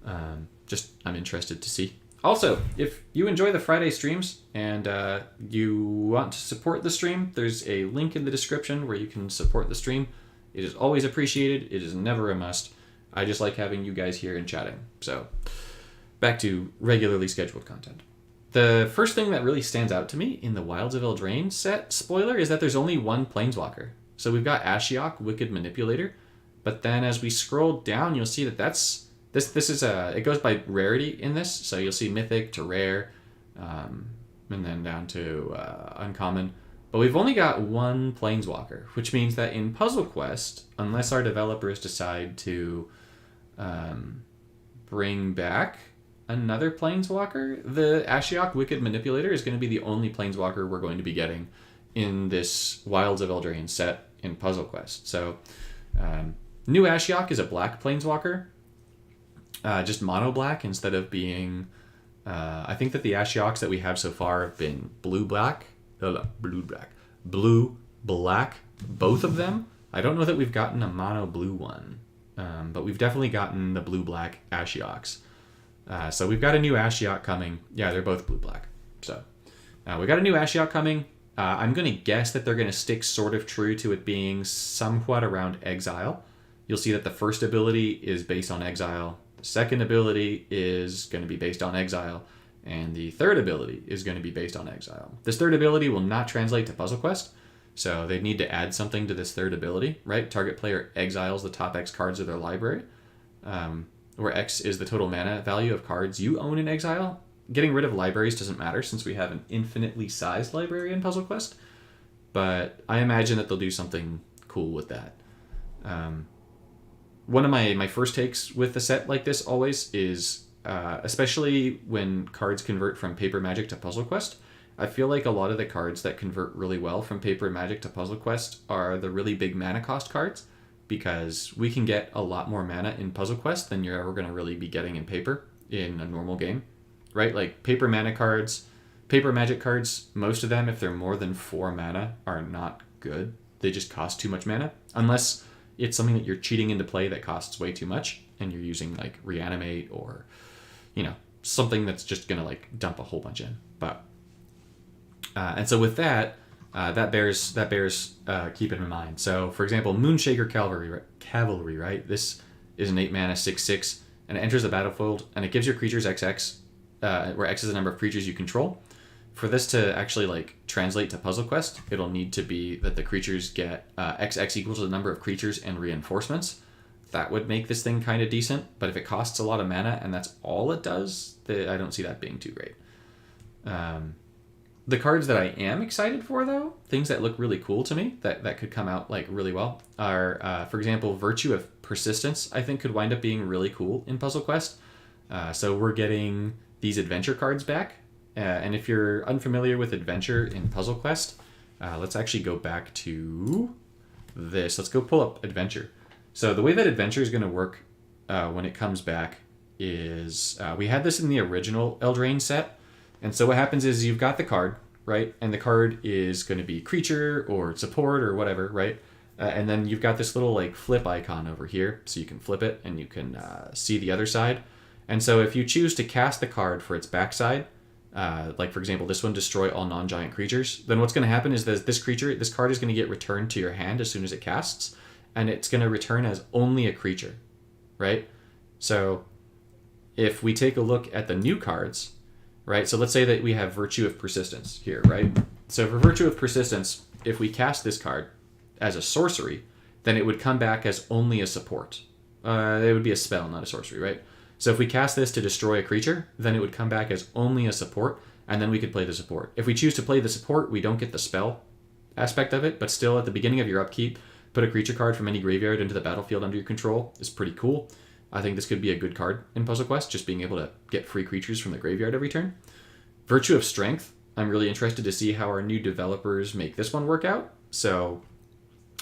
S1: I'm interested to see. Also, if you enjoy the Friday streams and you want to support the stream, there's a link in the description where you can support the stream. It is always appreciated. It is never a must. I just like having you guys here and chatting. So, back to regularly scheduled content. The first thing that really stands out to me in the Wilds of Eldraine set spoiler is that there's only one Planeswalker. So we've got Ashiok, Wicked Manipulator, but then as we scroll down, you'll see that this is it goes by rarity in this. So you'll see Mythic to Rare, and then down to Uncommon. But we've only got one Planeswalker, which means that in Puzzle Quest, unless our developers decide to bring back another Planeswalker, the Ashiok Wicked Manipulator is going to be the only Planeswalker we're going to be getting in this Wilds of Eldraine set in Puzzle Quest. So, new Ashiok is a black Planeswalker, just mono black instead of being. I think that the Ashioks that we have so far have been blue black, both of them. I don't know that we've gotten a mono blue one, but we've definitely gotten the blue black Ashioks. So we've got a new Ashiok coming. Yeah, they're both blue black. So we got a new Ashiok coming. I'm going to guess that they're going to stick sort of true to it being somewhat around exile. You'll see that the first ability is based on exile. The second ability is going to be based on exile. And the third ability is going to be based on exile. This third ability will not translate to Puzzle Quest. So they need to add something to this third ability, right? Target player exiles the top X cards of their library, where X is the total mana value of cards you own in exile. Getting rid of libraries doesn't matter since we have an infinitely sized library in Puzzle Quest, but I imagine that they'll do something cool with that. One of my first takes with a set like this always is, especially when cards convert from Paper Magic to Puzzle Quest, I feel like a lot of the cards that convert really well from Paper Magic to Puzzle Quest are the really big mana cost cards, because we can get a lot more mana in Puzzle Quest than you're ever going to really be getting in Paper in a normal game. Right? Like Paper Magic cards, most of them, if they're more than 4 mana, are not good. They just cost too much mana. Unless it's something that you're cheating into play that costs way too much, and you're using like Reanimate or, something that's just going to like dump a whole bunch in. But, and so with that, that bears keeping in mind. So, for example, Moonshaker Cavalry, right? This is an 8 mana 6/6, and it enters the battlefield, and it gives your creatures XX, where X is the number of creatures you control. For this to actually like translate to Puzzle Quest, it'll need to be that the creatures get XX equals the number of creatures and reinforcements. That would make this thing kind of decent, but if it costs a lot of mana and that's all it does, I don't see that being too great. The cards that I am excited for, though, things that look really cool to me, that could come out like really well, are, for example, Virtue of Persistence, I think could wind up being really cool in Puzzle Quest. So we're getting these adventure cards back. And if you're unfamiliar with adventure in Puzzle Quest, let's actually go back to this. Let's go pull up adventure. So the way that adventure is going to work when it comes back is we had this in the original Eldraine set. And so what happens is you've got the card, right? And the card is going to be creature or support or whatever, right? And then you've got this little like flip icon over here. So you can flip it and you can see the other side. And so if you choose to cast the card for its backside, like for example, this one, destroy all non-giant creatures, then what's going to happen is that this card is going to get returned to your hand as soon as it casts, and it's going to return as only a creature, right? So if we take a look at the new cards, right? So let's say that we have Virtue of Persistence here, right? So for Virtue of Persistence, if we cast this card as a sorcery, then it would come back as only a support. It would be a spell, not a sorcery, right? So if we cast this to destroy a creature, then it would come back as only a support, and then we could play the support. If we choose to play the support, we don't get the spell aspect of it, but still at the beginning of your upkeep, put a creature card from any graveyard into the battlefield under your control is pretty cool. I think this could be a good card in Puzzle Quest, just being able to get free creatures from the graveyard every turn. Virtue of Strength, I'm really interested to see how our new developers make this one work out. So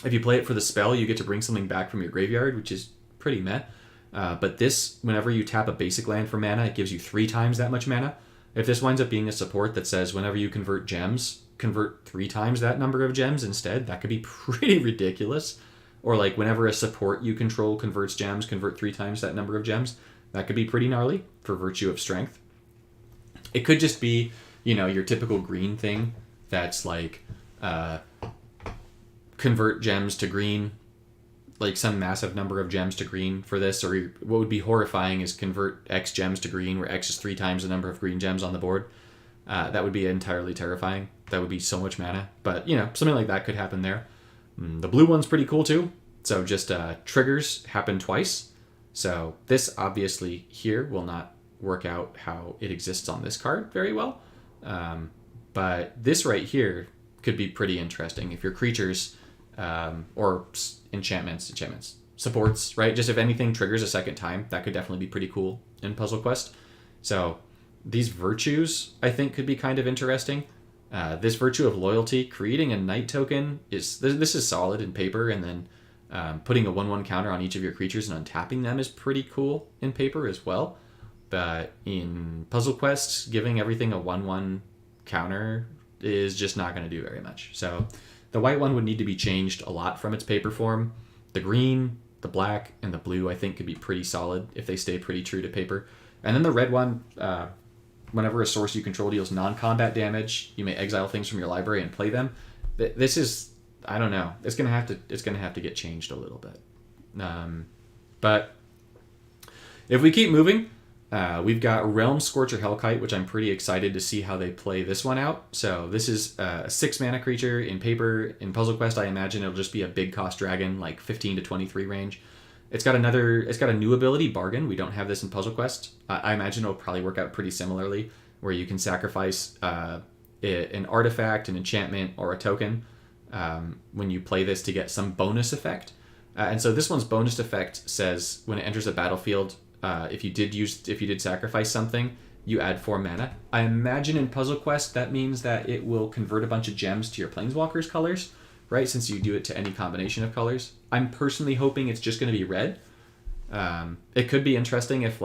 S1: if you play it for the spell, you get to bring something back from your graveyard, which is pretty meh. But this, whenever you tap a basic land for mana, it gives you 3 times that much mana. If this winds up being a support that says whenever you convert gems, convert 3 times that number of gems instead, that could be pretty ridiculous. Or like whenever a support you control converts gems, convert 3 times that number of gems. That could be pretty gnarly for Virtue of Strength. It could just be, your typical green thing that's like convert gems to green, like some massive number of gems to green for this. Or what would be horrifying is convert X gems to green, where X is 3 times the number of green gems on the board. That would be entirely terrifying. That would be so much mana. But, something like that could happen there. The blue one's pretty cool too. So just triggers happen twice. So this obviously here will not work out how it exists on this card very well. But this right here could be pretty interesting if your creatures or enchantments, supports, right? Just if anything triggers a second time, that could definitely be pretty cool in Puzzle Quest. So these virtues, I think, could be kind of interesting. This Virtue of Loyalty, creating a night token, this is solid in paper, and then putting a 1/1 counter on each of your creatures and untapping them is pretty cool in paper as well. But in Puzzle Quest, giving everything a 1/1 counter is just not going to do very much. So the white one would need to be changed a lot from its paper form. The green, the black, and the blue, I think, could be pretty solid if they stay pretty true to paper. And then the red one, whenever a source you control deals non-combat damage, you may exile things from your library and play them. This is, I don't know. It's gonna have to get changed a little bit. But if we keep moving, we've got Realm Scorcher Hellkite, which I'm pretty excited to see how they play this one out. So this is a 6 mana creature in paper. In Puzzle Quest, I imagine it'll just be a big cost dragon, like 15 to 23 range. It's got a new ability, Bargain. We don't have this in Puzzle Quest. I imagine it'll probably work out pretty similarly, where you can sacrifice an artifact, an enchantment, or a token when you play this to get some bonus effect. And so this one's bonus effect says when it enters the battlefield, if you did sacrifice something, you add 4 mana. I imagine in Puzzle Quest that means that it will convert a bunch of gems to your Planeswalker's colors, right? Since you do it to any combination of colors. I'm personally hoping it's just going to be red. It could be interesting if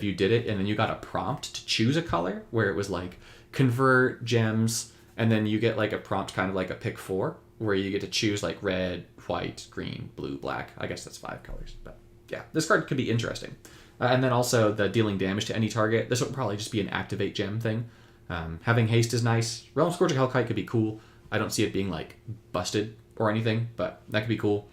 S1: you did it and then you got a prompt to choose a color, where it was like convert gems, and then you get like a prompt, kind of like a pick 4, where you get to choose like red, white, green, blue, black. I guess that's 5 colors, but yeah, this card could be interesting. And then also the dealing damage to any target. This would probably just be an activate gem thing. Having haste is nice. Realm Scorcher Hellkite could be cool. I don't see it being like busted or anything, but that could be cool.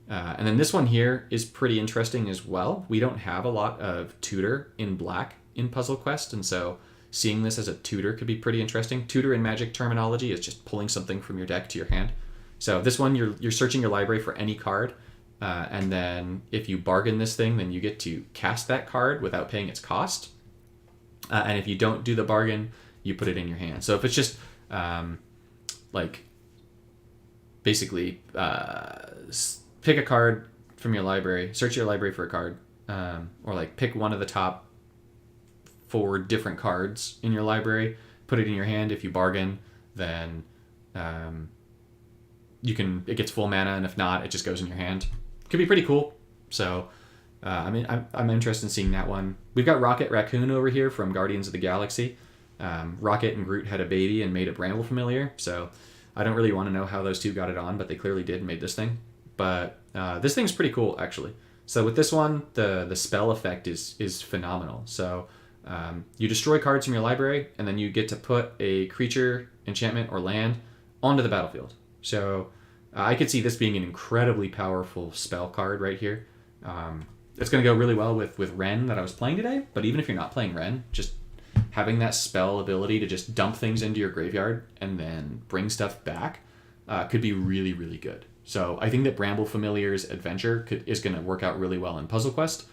S1: And then this one here is pretty interesting as well. We don't have a lot of tutor in black in Puzzle Quest, and so seeing this as a tutor could be pretty interesting. Tutor in Magic terminology is just pulling something from your deck to your hand. So this one, you're searching your library for any card, and then if you bargain this thing, then you get to cast that card without paying its cost. And if you don't do the bargain, you put it in your hand. So if it's just basically pick a card from your library, search your library for a card, or like pick one of the top 4 different cards in your library, put it in your hand. If you bargain, then it gets full mana, and if not, it just goes in your hand. Could be pretty cool. So I'm interested in seeing that one. We've got Rocket Raccoon over here from Guardians of the Galaxy. Rocket and Groot had a baby and made a Bramble familiar, so I don't really want to know how those two got it on, but they clearly did and made this thing. But this thing's pretty cool, actually. So with this one, the spell effect is phenomenal. So You destroy cards from your library, and then you get to put a creature, enchantment, or land onto the battlefield. So I could see this being an incredibly powerful spell card right here. It's going to go really well with Ren that I was playing today, but even if you're not playing Ren, just having that spell ability to just dump things into your graveyard and then bring stuff back could be really, really good. So I think that Bramble Familiar's Adventure is going to work out really well in Puzzle Quest.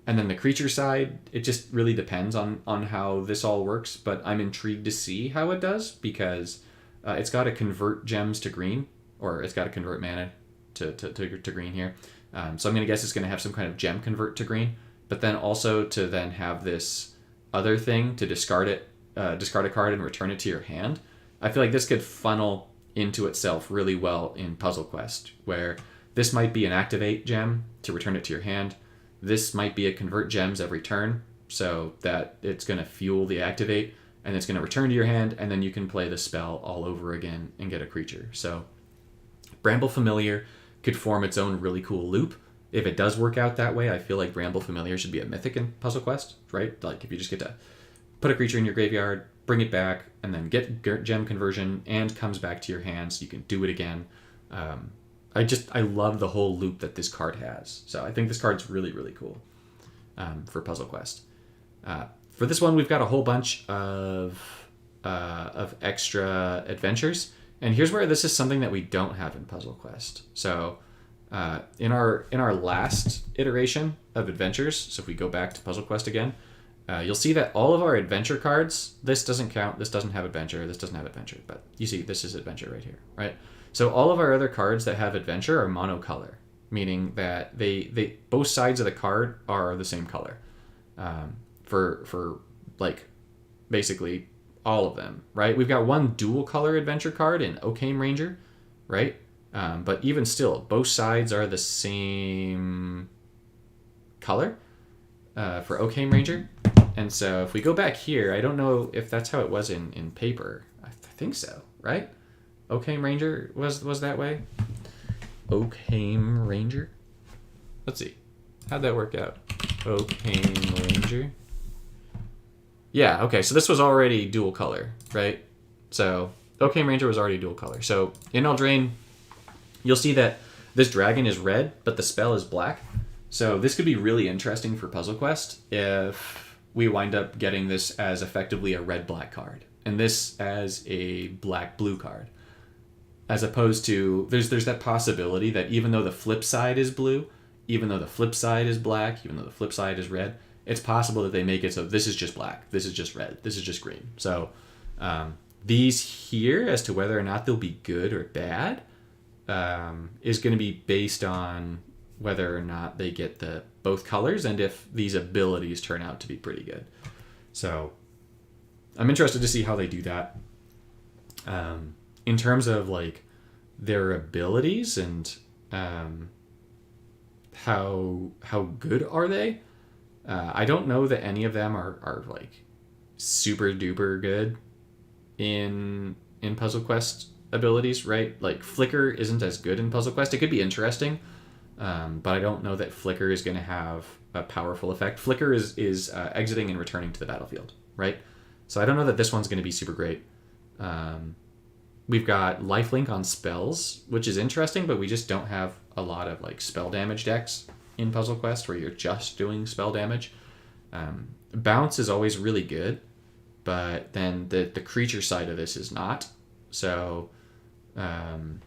S1: And then the creature side, it just really depends on how this all works, but I'm intrigued to see how it does because it's got to convert gems to green, or it's got to convert mana to green here. So I'm going to guess it's going to have some kind of gem convert to green, but then also to then have this other thing to discard a card and return it to your hand. I feel like this could funnel into itself really well in Puzzle Quest, where this might be an activate gem to return it to your hand. This might be a convert gems every turn, so that it's going to fuel the activate, and it's going to return to your hand, and then you can play the spell all over again and get a creature. So Bramble Familiar could form its own really cool loop. If it does work out that way, I feel like Bramble Familiar should be a mythic in Puzzle Quest, right? Like if you just get to put a creature in your graveyard, bring it back, and then get gem conversion, and comes back to your hand, so you can do it again. I love the whole loop that this card has. So I think this card's really, really cool for Puzzle Quest. For this one, we've got a whole bunch of extra adventures. And here's where this is something that we don't have in Puzzle Quest. So in our last iteration of adventures, so if we go back to Puzzle Quest again, you'll see that all of our adventure cards, this doesn't count, this doesn't have adventure, this doesn't have adventure, but you see this is adventure right here, right? So all of our other cards that have adventure are monocolor, meaning that they both sides of the card are the same color for like basically all of them, right? We've got one dual color adventure card in Occame Ranger, right? But even still, both sides are the same color for Occame Ranger. And so if we go back here, I don't know if that's how it was in paper. I think so, right? Occame Ranger was that way? Occame Ranger? Let's see. How'd that work out? Occame Ranger. Yeah, okay, so this was already dual color, right? So Occame Ranger was already dual color. So in Eldraine, you'll see that this dragon is red, but the spell is black. So this could be really interesting for Puzzle Quest if we wind up getting this as effectively a red-black card, and this as a black-blue card. As opposed to, there's that possibility that even though the flip side is blue, even though the flip side is black, even though the flip side is red, it's possible that they make it so this is just black, this is just red, this is just green. So these here, as to whether or not they'll be good or bad, is going to be based on whether or not they get both colors and if these abilities turn out to be pretty good. So I'm interested to see how they do that. In terms of like their abilities and how good are they? I don't know that any of them are like super duper good in Puzzle Quest abilities, right? Like Flicker isn't as good in Puzzle Quest. It could be interesting, but I don't know that Flicker is going to have a powerful effect. Flicker is exiting and returning to the battlefield, right? So I don't know that this one's going to be super great. We've got lifelink on spells, which is interesting, but we just don't have a lot of like spell damage decks in Puzzle Quest where you're just doing spell damage. Bounce is always really good, but then the creature side of this is not. So, I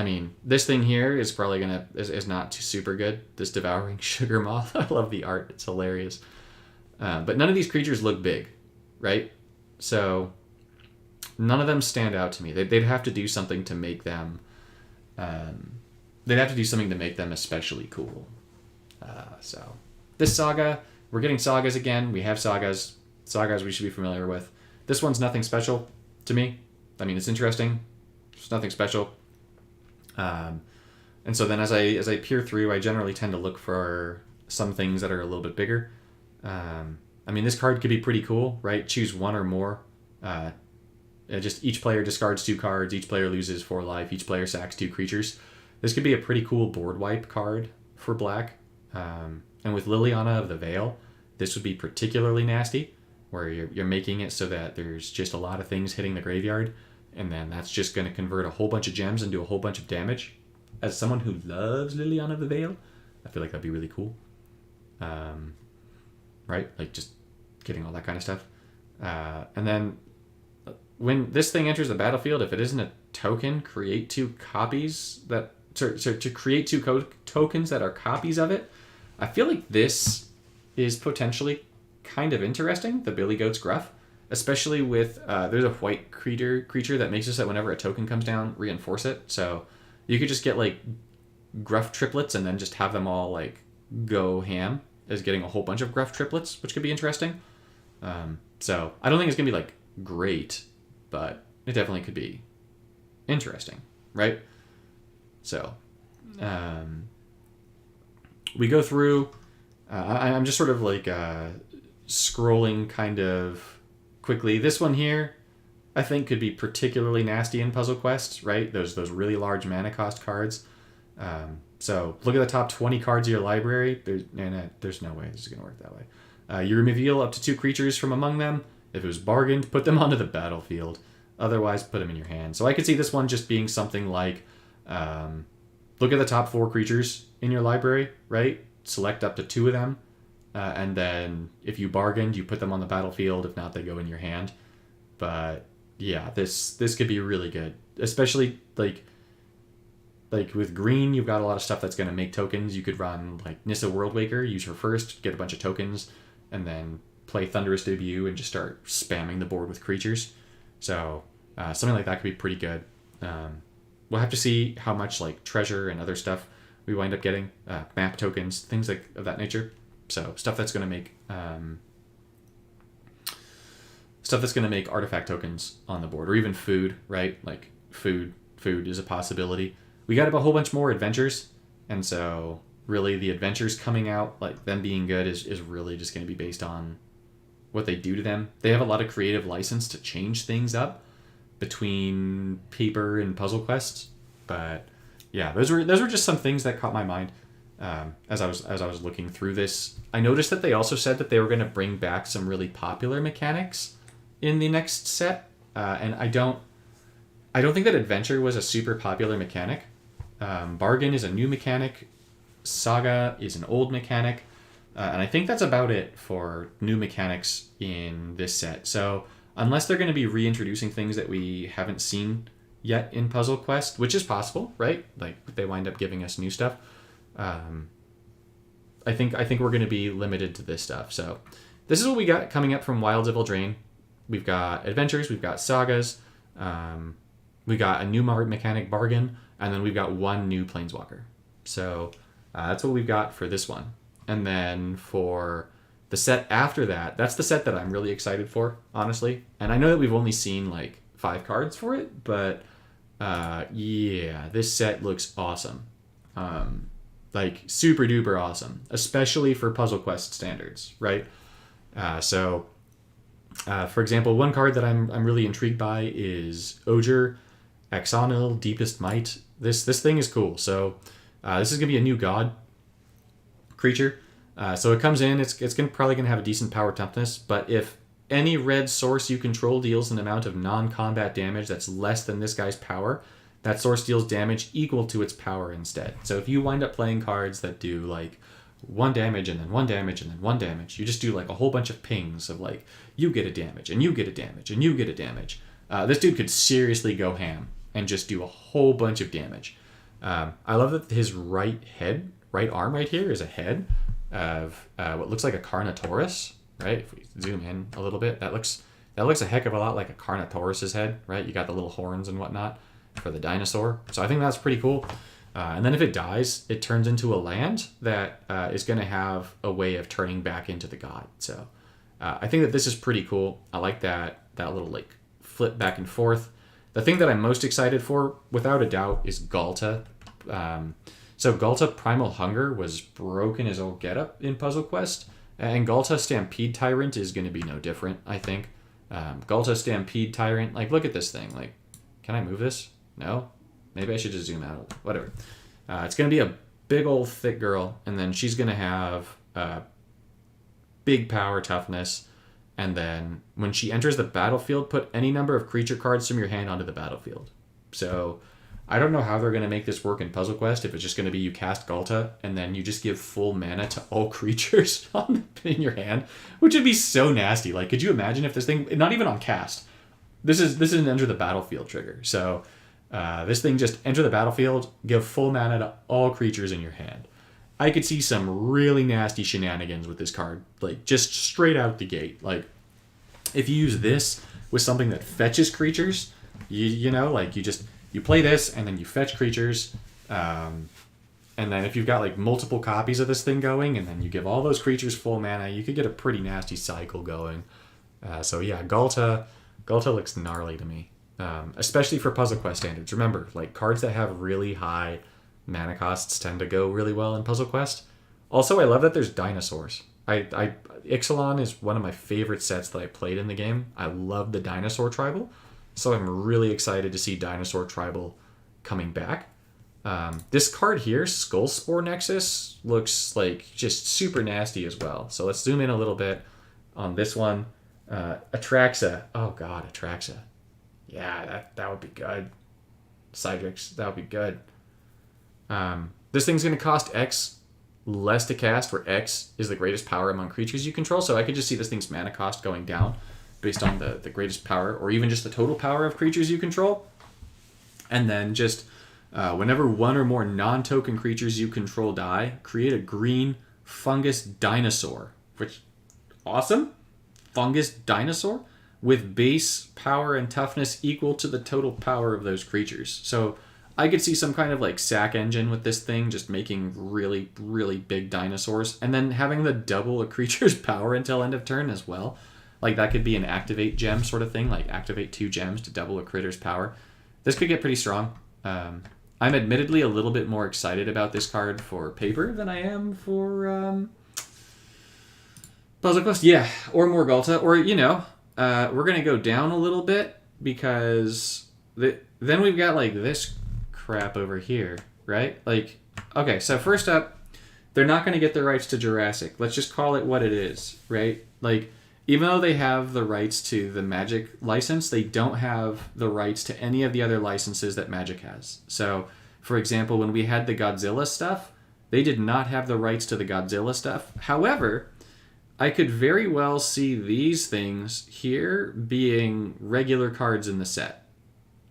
S1: mean, this thing here is probably is not too super good. This Devouring Sugar Moth, I love the art. It's hilarious. But none of these creatures look big, right? So none of them stand out to me. They'd have to do something to make them. They'd have to do something to make them especially cool. So this saga, we're getting sagas again. We have sagas we should be familiar with. This one's nothing special to me. I mean, it's interesting. It's nothing special. And so then as I peer through, I generally tend to look for some things that are a little bit bigger. I mean, this card could be pretty cool, right? Choose one or more. Just each player discards 2 cards. Each player loses 4 life. Each player sacks 2 creatures. This could be a pretty cool board wipe card for black. And with Liliana of the Veil, this would be particularly nasty, where you're making it so that there's just a lot of things hitting the graveyard, and then that's just going to convert a whole bunch of gems into a whole bunch of damage. As someone who loves Liliana of the Veil, I feel like that'd be really cool. Right? Like just getting all that kind of stuff. And then when this thing enters the battlefield, if it isn't a token, create two copies that... to create two tokens that are copies of it. I feel like this is potentially kind of interesting, the Billy Goat's Gruff. Especially with... there's a white creature that makes it so that whenever a token comes down, reinforce it. So you could just get like Gruff triplets and then just have them all like go ham as getting a whole bunch of Gruff triplets, which could be interesting. So I don't think it's going to be like great, but it definitely could be interesting, right? So we go through... I'm just sort of like scrolling kind of quickly. This one here, I think, could be particularly nasty in Puzzle Quest, right? Those really large mana cost cards. So look at the top 20 cards of your library. There's no way this is going to work that way. You reveal up to 2 creatures from among them. If it was bargained, put them onto the battlefield. Otherwise, put them in your hand. So I could see this one just being something like, look at the top 4 creatures in your library, right? Select up to 2 of them. And then if you bargained, you put them on the battlefield. If not, they go in your hand. But yeah, this could be really good. Especially like with green, you've got a lot of stuff that's going to make tokens. You could run like Nissa Worldwaker, use her first, get a bunch of tokens, and then play Thunderous Debut and just start spamming the board with creatures. So something like that could be pretty good. We'll have to see how much like treasure and other stuff we wind up getting, map tokens, things like of that nature. So stuff that's going to make artifact tokens on the board, or even food, right? Like food is a possibility. We got a whole bunch more adventures, and so really the adventures coming out, like them being good, is really just going to be based on what they do to them. They have a lot of creative license to change things up between paper and Puzzle Quest, but yeah, those were just some things that caught my mind as I was looking through this. I noticed that they also said that they were going to bring back some really popular mechanics in the next set, and I don't think that Adventure was a super popular mechanic. Bargain is a new mechanic. Saga is an old mechanic. And I think that's about it for new mechanics in this set. So unless they're going to be reintroducing things that we haven't seen yet in Puzzle Quest, which is possible, right? Like they wind up giving us new stuff. I think we're going to be limited to this stuff. So this is what we got coming up from Wilds of Eldraine. We've got adventures, we've got sagas, we got a new mechanic, Bargain, and then we've got 1 new Planeswalker. So that's what we've got for this one. And then for the set after that, that's the set that I'm really excited for, honestly. And I know that we've only seen like 5 cards for it, but yeah, this set looks awesome. Like super duper awesome, especially for Puzzle Quest standards, right? So for example, one card that I'm really intrigued by is Oger, Axonil, Deepest Might. This thing is cool. So this is gonna be a new god creature. So it comes in, it's probably gonna have a decent power toughness, but if any red source you control deals an amount of non-combat damage that's less than this guy's power, that source deals damage equal to its power instead. So if you wind up playing cards that do like 1 damage and then 1 damage and then 1 damage, you just do like a whole bunch of pings of like, you get a damage and you get a damage and you get a damage. This dude could seriously go ham and just do a whole bunch of damage. I love that his right arm right here is a head of what looks like a Carnotaurus, right? If we zoom in a little bit, that looks a heck of a lot like a Carnotaurus's head, right? You got the little horns and whatnot for the dinosaur. So I think that's pretty cool. And then if it dies, it turns into a land that is going to have a way of turning back into the god. So I think that this is pretty cool. I like that little like flip back and forth. The thing that I'm most excited for, without a doubt, is Galta. So Galta Primal Hunger was broken as all get up in Puzzle Quest, and Galta Stampede Tyrant is going to be no different, I think. Galta Stampede Tyrant, like look at this thing. Like, can I move this? No? Maybe I should just zoom out. Whatever. It's going to be a big old thick girl, and then she's going to have big power, toughness, and then when she enters the battlefield, put any number of creature cards from your hand onto the battlefield. So I don't know how they're going to make this work in Puzzle Quest, if it's just going to be you cast Galta and then you just give full mana to all creatures in your hand, which would be so nasty. Like, could you imagine if this thing, not even on cast, this is an enter the battlefield trigger. So this thing just enter the battlefield, give full mana to all creatures in your hand. I could see some really nasty shenanigans with this card, like just straight out the gate. Like, if you use this with something that fetches creatures, you know, like you play this and then you fetch creatures, and then if you've got like multiple copies of this thing going, and then you give all those creatures full mana, you could get a pretty nasty cycle going. So yeah, Galta looks gnarly to me, especially for Puzzle Quest standards. Remember, like, cards that have really high mana costs tend to go really well in Puzzle Quest. Also, I love that there's dinosaurs. Ixalan is one of my favorite sets that I played in the game. I love the dinosaur tribal, so I'm really excited to see dinosaur tribal coming back. This card here, Skullspore Nexus, looks like just super nasty as well. So let's zoom in a little bit on this one. Atraxa. Oh god, Atraxa. Yeah, that would be good. Cydrix, that would be good. This thing's going to cost X less to cast, where X is the greatest power among creatures you control. So I could just see this thing's mana cost going down based on the greatest power, or even just the total power of creatures you control. And then just whenever one or more non-token creatures you control die, create a green fungus dinosaur. Which, awesome. Fungus dinosaur with base power and toughness equal to the total power of those creatures. So I could see some kind of like sack engine with this thing, just making really, really big dinosaurs, and then having the double a creature's power until end of turn as well. Like, that could be an activate gem sort of thing, like activate 2 gems to double a critter's power. This could get pretty strong. I'm admittedly a little bit more excited about this card for paper than I am for Puzzle Quest. Yeah, or more Galta, or, you know, we're going to go down a little bit because then we've got like this crap over here, right? Like, okay, so first up, they're not going to get the rights to Jurassic. Let's just call it what it is, right? Like, even though they have the rights to the Magic license, they don't have the rights to any of the other licenses that Magic has. So, for example, when we had the Godzilla stuff, they did not have the rights to the Godzilla stuff. However, I could very well see these things here being regular cards in the set.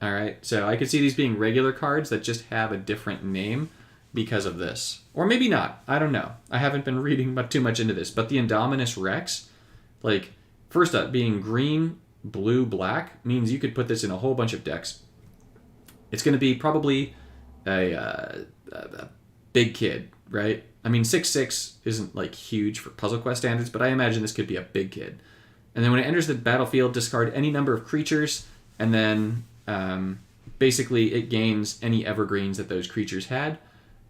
S1: All right, so I could see these being regular cards that just have a different name because of this. Or maybe not. I don't know. I haven't been reading too much into this. But the Indominus Rex, like, first up, being green, blue, black, means you could put this in a whole bunch of decks. It's going to be probably a big kid, right? I mean, 6/6 isn't, like, huge for Puzzle Quest standards, but I imagine this could be a big kid. And then when it enters the battlefield, discard any number of creatures, and then basically it gains any evergreens that those creatures had.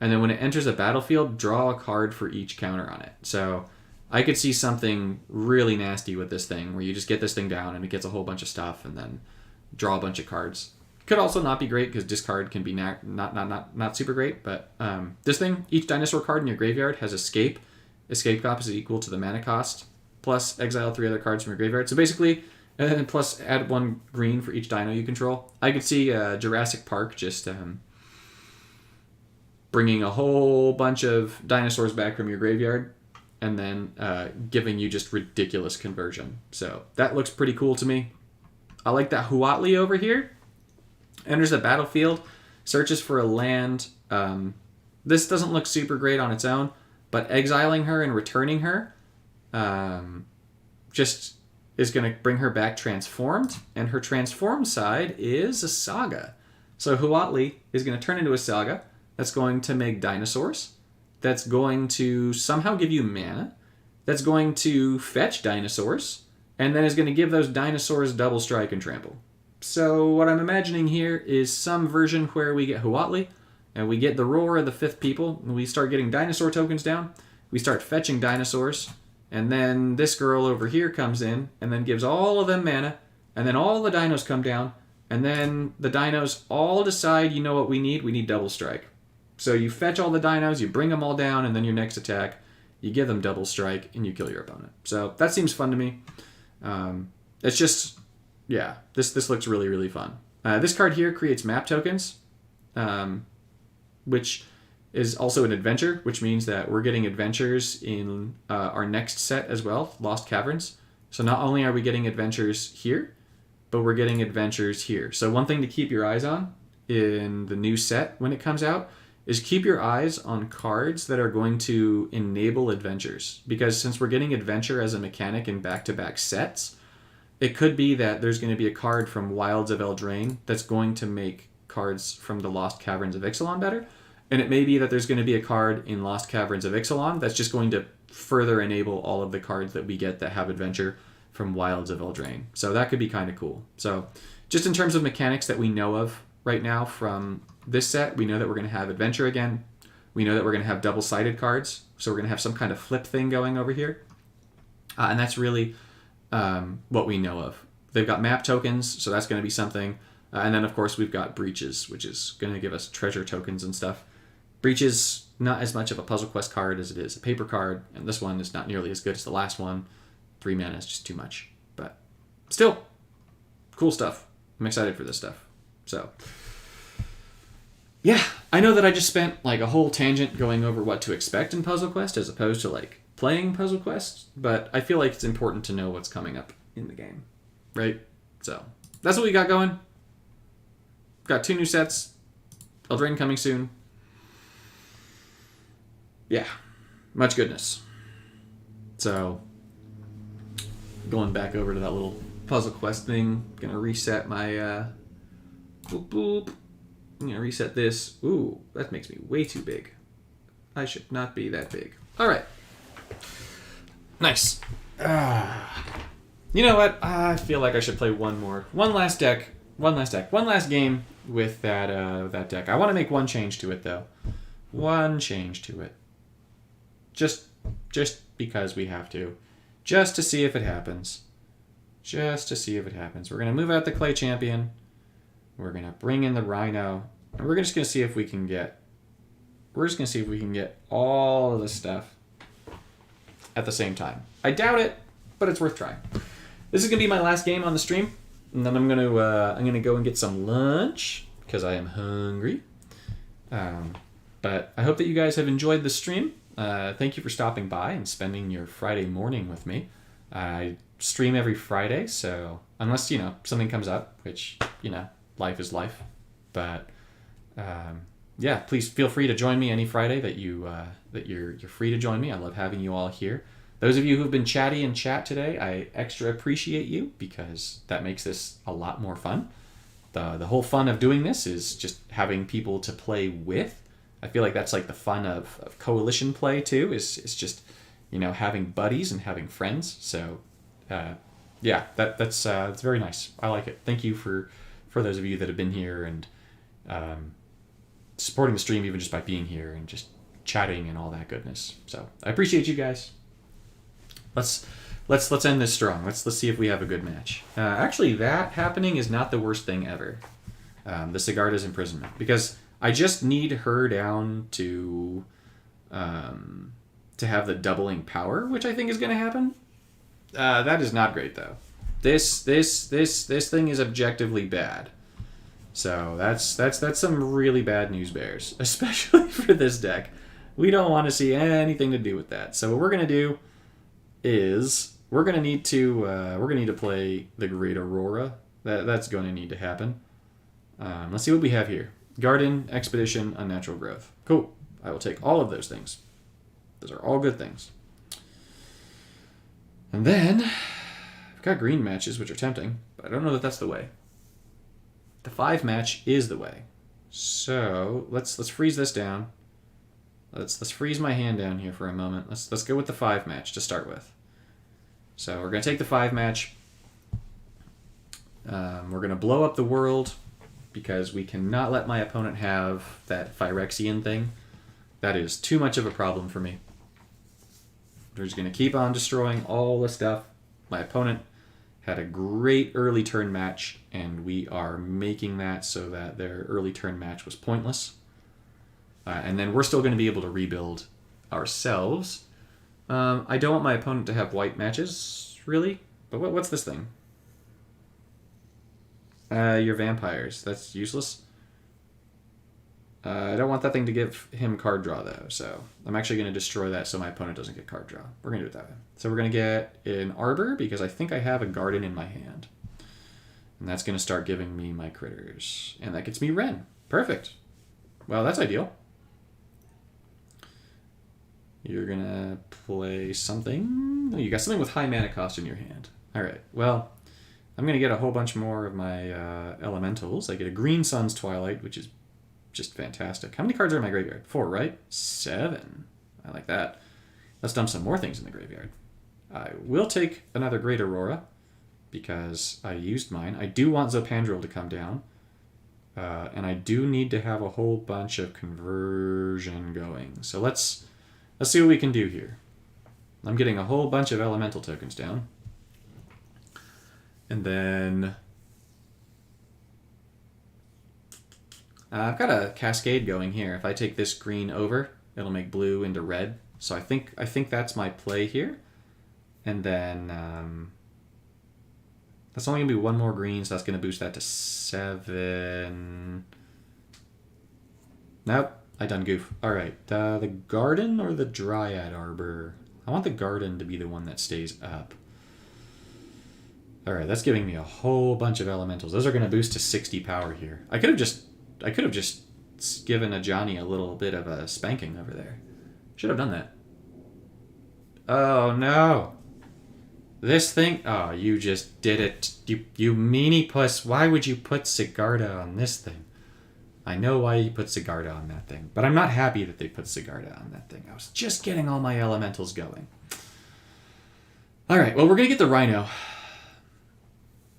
S1: And then when it enters a battlefield, draw a card for each counter on it. So I could see something really nasty with this thing, where you just get this thing down and it gets a whole bunch of stuff and then draw a bunch of cards. Could also not be great because discard can be not super great. But this thing, each dinosaur card in your graveyard has escape. Escape cost is equal to the mana cost, plus exile 3 other cards from your graveyard. So basically, and then plus add 1 green for each dino you control. I could see Jurassic Park just bringing a whole bunch of dinosaurs back from your graveyard, and then giving you just ridiculous conversion. So that looks pretty cool to me. I like that Huatli over here. Enters the battlefield, searches for a land. This doesn't look super great on its own, but exiling her and returning her just is going to bring her back transformed, and her transformed side is a Saga. So Huatli is going to turn into a Saga that's going to make dinosaurs, that's going to somehow give you mana, that's going to fetch dinosaurs, and then is going to give those dinosaurs double strike and trample. So what I'm imagining here is some version where we get Huatli, and we get the Roar of the 5th People, and we start getting dinosaur tokens down, we start fetching dinosaurs, and then this girl over here comes in and then gives all of them mana, and then all the dinos come down, and then the dinos all decide, you know what we need? We need double strike. So you fetch all the dinos, you bring them all down, and then your next attack
S2: you give them double strike, and you kill your opponent. So that seems fun to me. It's just, yeah, this looks really, really fun. This card here creates map tokens, which is also an adventure, which means that we're getting adventures in our next set as well, Lost Caverns. So not only are we getting adventures here, but we're getting adventures here. So one thing to keep your eyes on in the new set when it comes out is keep your eyes on cards that are going to enable adventures. Because since we're getting adventure as a mechanic in back-to-back sets, it could be that there's going to be a card from Wilds of Eldraine that's going to make cards from the Lost Caverns of Ixalan better. And it may be that there's going to be a card in Lost Caverns of Ixalan that's just going to further enable all of the cards that we get that have adventure from Wilds of Eldraine. So that could be kind of cool. So just in terms of mechanics that we know of right now from this set, we know that we're going to have adventure again. We know that we're going to have double-sided cards. So we're going to have some kind of flip thing going over here. And that's really what we know of. They've got map tokens, so that's going to be something. And then, of course, we've got breaches, which is going to give us treasure tokens and stuff. Breaches, not as much of a puzzle quest card as it is a paper card, and this one is not nearly as good as the last one. 3 mana is just too much. But still, cool stuff. I'm excited for this stuff. So, yeah, I know that I just spent like a whole tangent going over what to expect in Puzzle Quest as opposed to like playing Puzzle Quest, but I feel like it's important to know what's coming up in the game, right? So, that's what we got going. Got 2 new sets. Eldraine coming soon. Yeah, much goodness. So, going back over to that little Puzzle Quest thing. Gonna reset my, boop boop. I'm gonna reset this. Ooh, that makes me way too big. I should not be that big. All right. Nice. You know what? I feel like I should play one last game with that deck. I want to make one change to it though. One change to it. Just because we have to. Just to see if it happens. We're going to move out the Clay Champion. We're going to bring in the Rhino. And we're just going to see if we can get... all of this stuff at the same time. I doubt it, but it's worth trying. This is going to be my last game on the stream. And then I'm going to go and get some lunch because I am hungry. But I hope that you guys have enjoyed the stream. Thank you for stopping by and spending your Friday morning with me. I stream every Friday, so unless, something comes up, which, life is life. But, yeah, please feel free to join me any Friday that you're free to join me. I love having you all here. Those of you who've been chatty in chat today, I extra appreciate you because that makes this a lot more fun. The whole fun of doing this is just having people to play with. I feel like that's like the fun of coalition play too, is just, having buddies and having friends. So, yeah, that's very nice. I like it. Thank you for those of you that have been here and supporting the stream even just by being here and just chatting and all that goodness. So I appreciate you guys. Let's end this strong. Let's see if we have a good match. Actually, that happening is not the worst thing ever. The Sigarda's imprisonment, because I just need her down to have the doubling power, which I think is going to happen. That is not great though. This thing is objectively bad. So that's some really bad news bears, especially for this deck. We don't want to see anything to do with that. So what we're going to do is we're going to need to play the Great Aurora. That's going to need to happen. Let's see what we have here. Garden, Expedition, Unnatural Growth. Cool. I will take all of those things. Those are all good things. And then I've got green matches, which are tempting, but I don't know that that's the way. The 5 match is the way. So let's freeze this down. Let's freeze my hand down here for a moment. Let's go with the 5 match to start with. So we're gonna take the 5 match. We're gonna blow up the world because we cannot let my opponent have that Phyrexian thing. That is too much of a problem for me. We're just gonna keep on destroying all the stuff. My opponent had a great early turn match, and we are making that so that their early turn match was pointless. And then we're still going to be able to rebuild ourselves I don't want my opponent to have white matches, really. But what's this thing? Your vampires. That's useless. I don't want that thing to give him card draw, though. So I'm actually going to destroy that so my opponent doesn't get card draw. We're going to do it that way. So we're going to get an Arbor because I think I have a Garden in my hand. And that's going to start giving me my critters. And that gets me Wren. Perfect. Well, that's ideal. You're going to play something. Oh, you got something with high mana cost in your hand. All right. Well, I'm going to get a whole bunch more of my elementals. I get a Green Sun's Twilight, which is just fantastic. How many cards are in my graveyard? 4, right? 7. I like that. Let's dump some more things in the graveyard. I will take another Great Aurora because I used mine. I do want Zopandrel to come down. And I do need to have a whole bunch of conversion going. So let's see what we can do here. I'm getting a whole bunch of elemental tokens down. And then I've got a cascade going here. If I take this green over, it'll make blue into red. So I think that's my play here. And then that's only going to be one more green, so that's going to boost that to 7. Nope, I done goof. All right, the Garden or the Dryad Arbor? I want the Garden to be the one that stays up. All right, that's giving me a whole bunch of elementals. Those are going to boost to 60 power here. I could have just given a Johnny a little bit of a spanking over there. Should have done that. Oh no. This thing, oh, you just did it. You meanie puss. Why would you put Sigarda on this thing? I know why you put Sigarda on that thing, but I'm not happy that they put Sigarda on that thing. I was just getting all my elementals going. All right, well, we're going to get the Rhino.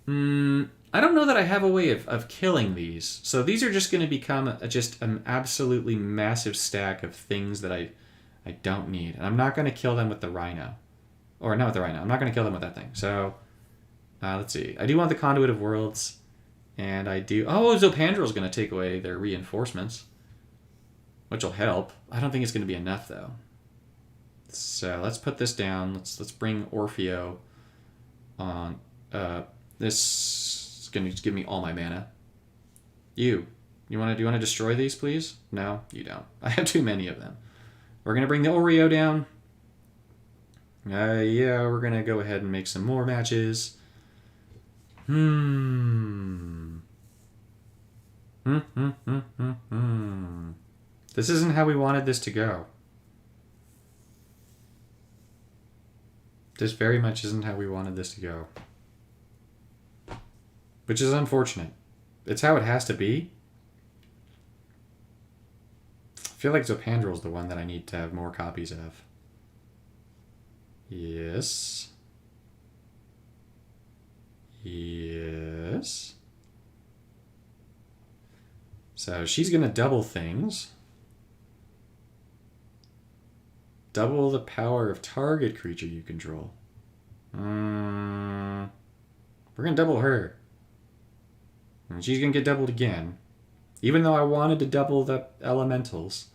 S2: I don't know that I have a way of killing these. So these are just going to become just an absolutely massive stack of things that I don't need. And I'm not going to kill them with the Rhino. Or not with the Rhino. I'm not going to kill them with that thing. So, let's see. I do want the Conduit of Worlds. And I do... Oh, Zopandrel's going to take away their reinforcements. Which will help. I don't think it's going to be enough, though. So, let's put this down. Let's bring Orfeo on. This is going to give me all my mana. Do you want to destroy these, please? No, you don't. I have too many of them. We're going to bring the Oreo down. Yeah, we're going to go ahead and make some more matches. This isn't how we wanted this to go. This very much isn't how we wanted this to go. Which is unfortunate. It's how it has to be. I feel like Zopandrel's the one that I need to have more copies of. Yes. Yes. So she's going to double things. Double the power of target creature you control. We're going to double her. And she's going to get doubled again. Even though I wanted to double the elementals,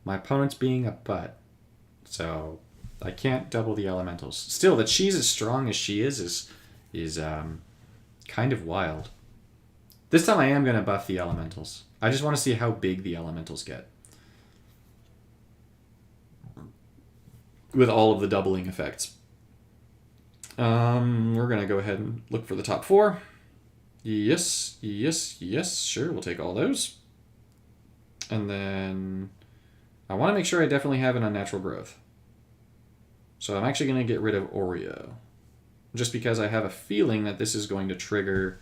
S2: my opponent's being a butt. So I can't double the elementals. Still, that she's as strong as she is kind of wild. This time I am going to buff the elementals. I just want to see how big the elementals get. With all of the doubling effects. We're going to go ahead and look for the top 4. Yes, sure, we'll take all those. And then I want to make sure I definitely have an unnatural growth. So I'm actually going to get rid of Oreo. Just because I have a feeling that this is going to trigger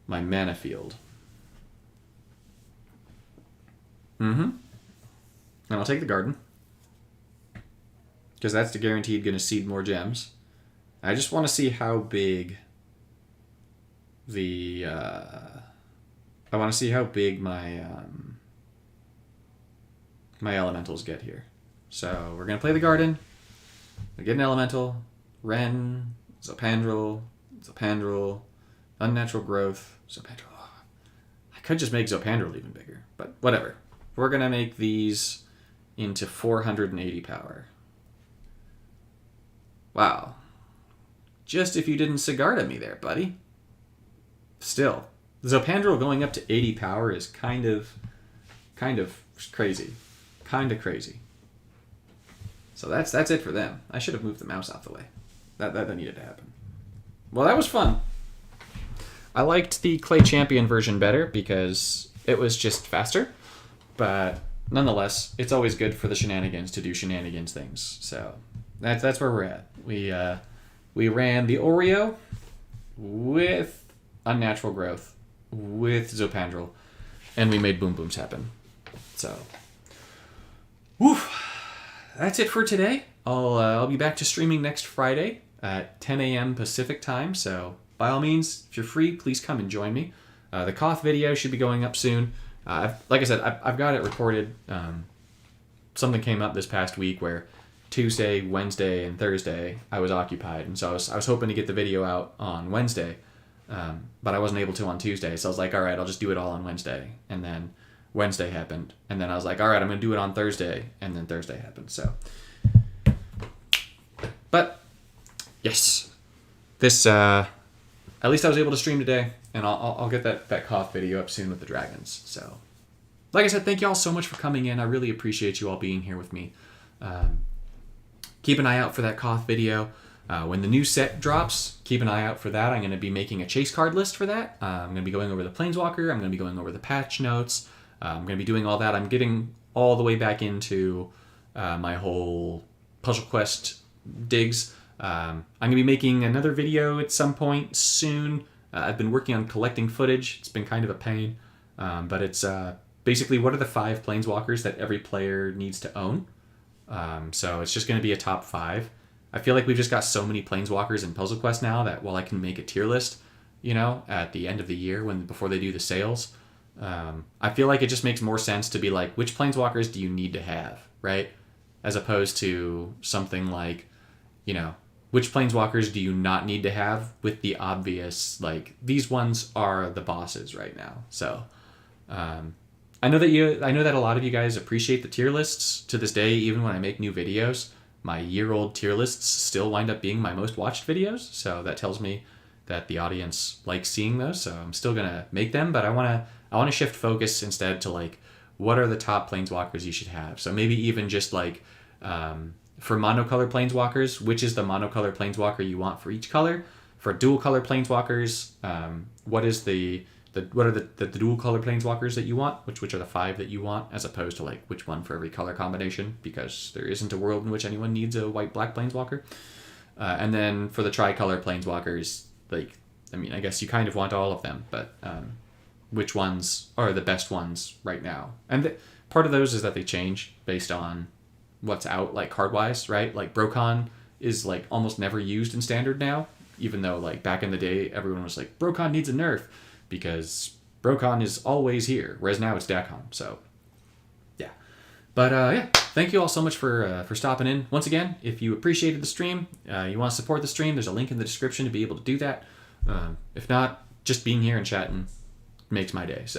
S2: my mana field. And I'll take the Garden. Because that's guaranteed going to seed more gems. I just want to see how big the... I want to see how big my my elementals get here. So we're going to play the Garden. We get an elemental. Wren, Zopandrel, unnatural growth, Zopandrel. I could just make Zopandrel even bigger, but whatever. We're going to make these into 480 power. Wow. Just if you didn't Sigarda me there, buddy. Still, Zopandrel going up to 80 power is kind of crazy. Kind of crazy. So that's it for them. I should have moved the mouse out the way. That needed to happen. Well, that was fun. I liked the Clay Champion version better because it was just faster. But nonetheless, it's always good for the shenanigans to do shenanigans things. So that's where we're at. We ran the Oreo with Unnatural Growth, with Zopandrel, and we made Boom Booms happen. So, whew, that's it for today. I'll be back to streaming next Friday at 10 a.m. Pacific time. So, by all means, if you're free, please come and join me. The Koth video should be going up soon. Like I said, I've got it recorded. Something came up this past week where Tuesday, Wednesday, and Thursday I was occupied, and so I was hoping to get the video out on Wednesday, but I wasn't able to on Tuesday. So I was like, all right, I'll just do it all on Wednesday, and then Wednesday happened, and then I was like, all right, I'm gonna do it on Thursday, and then Thursday happened. So, but yes, this at least I was able to stream today, and I'll get that Koth video up soon with the dragons. So, like I said, thank you all so much for coming in. I really appreciate you all being here with me. Keep an eye out for that Koth video. When the new set drops, keep an eye out for that. I'm going to be making a chase card list for that. I'm going to be going over the Planeswalker. I'm going to be going over the patch notes. I'm going to be doing all that. I'm getting all the way back into my whole Puzzle Quest digs. I'm going to be making another video at some point soon. I've been working on collecting footage. It's been kind of a pain. But it's basically what are the 5 Planeswalkers that every player needs to own. So it's just going to be a top 5. I feel like we've just got so many Planeswalkers in Puzzle Quest now that while I can make a tier list, at the end of the year before they do the sales, I feel like it just makes more sense to be like, which Planeswalkers do you need to have, right? As opposed to something like, which Planeswalkers do you not need to have with the obvious, like, these ones are the bosses right now. So, I know that a lot of you guys appreciate the tier lists to this day. Even when I make new videos, my year-old tier lists still wind up being my most watched videos. So that tells me that the audience likes seeing those. So I'm still gonna make them, but I wanna shift focus instead to like, what are the top Planeswalkers you should have? So maybe even just like for monocolor Planeswalkers, which is the monocolor Planeswalker you want for each color? For dual color Planeswalkers, what are the dual color Planeswalkers that you want? Which are the 5 that you want, as opposed to like which one for every color combination, because there isn't a world in which anyone needs a white-black Planeswalker. And then for the tricolor Planeswalkers, I guess you kind of want all of them, but which ones are the best ones right now? And part of those is that they change based on what's out, like card-wise, right? Like Brokon is like almost never used in Standard now, even though like back in the day everyone was like, Brokon needs a nerf, because Brokon is always here, whereas now it's Dakon. So, yeah. But, thank you all so much for stopping in. Once again, if you appreciated the stream, you want to support the stream, there's a link in the description to be able to do that. If not, just being here and chatting makes my day. So.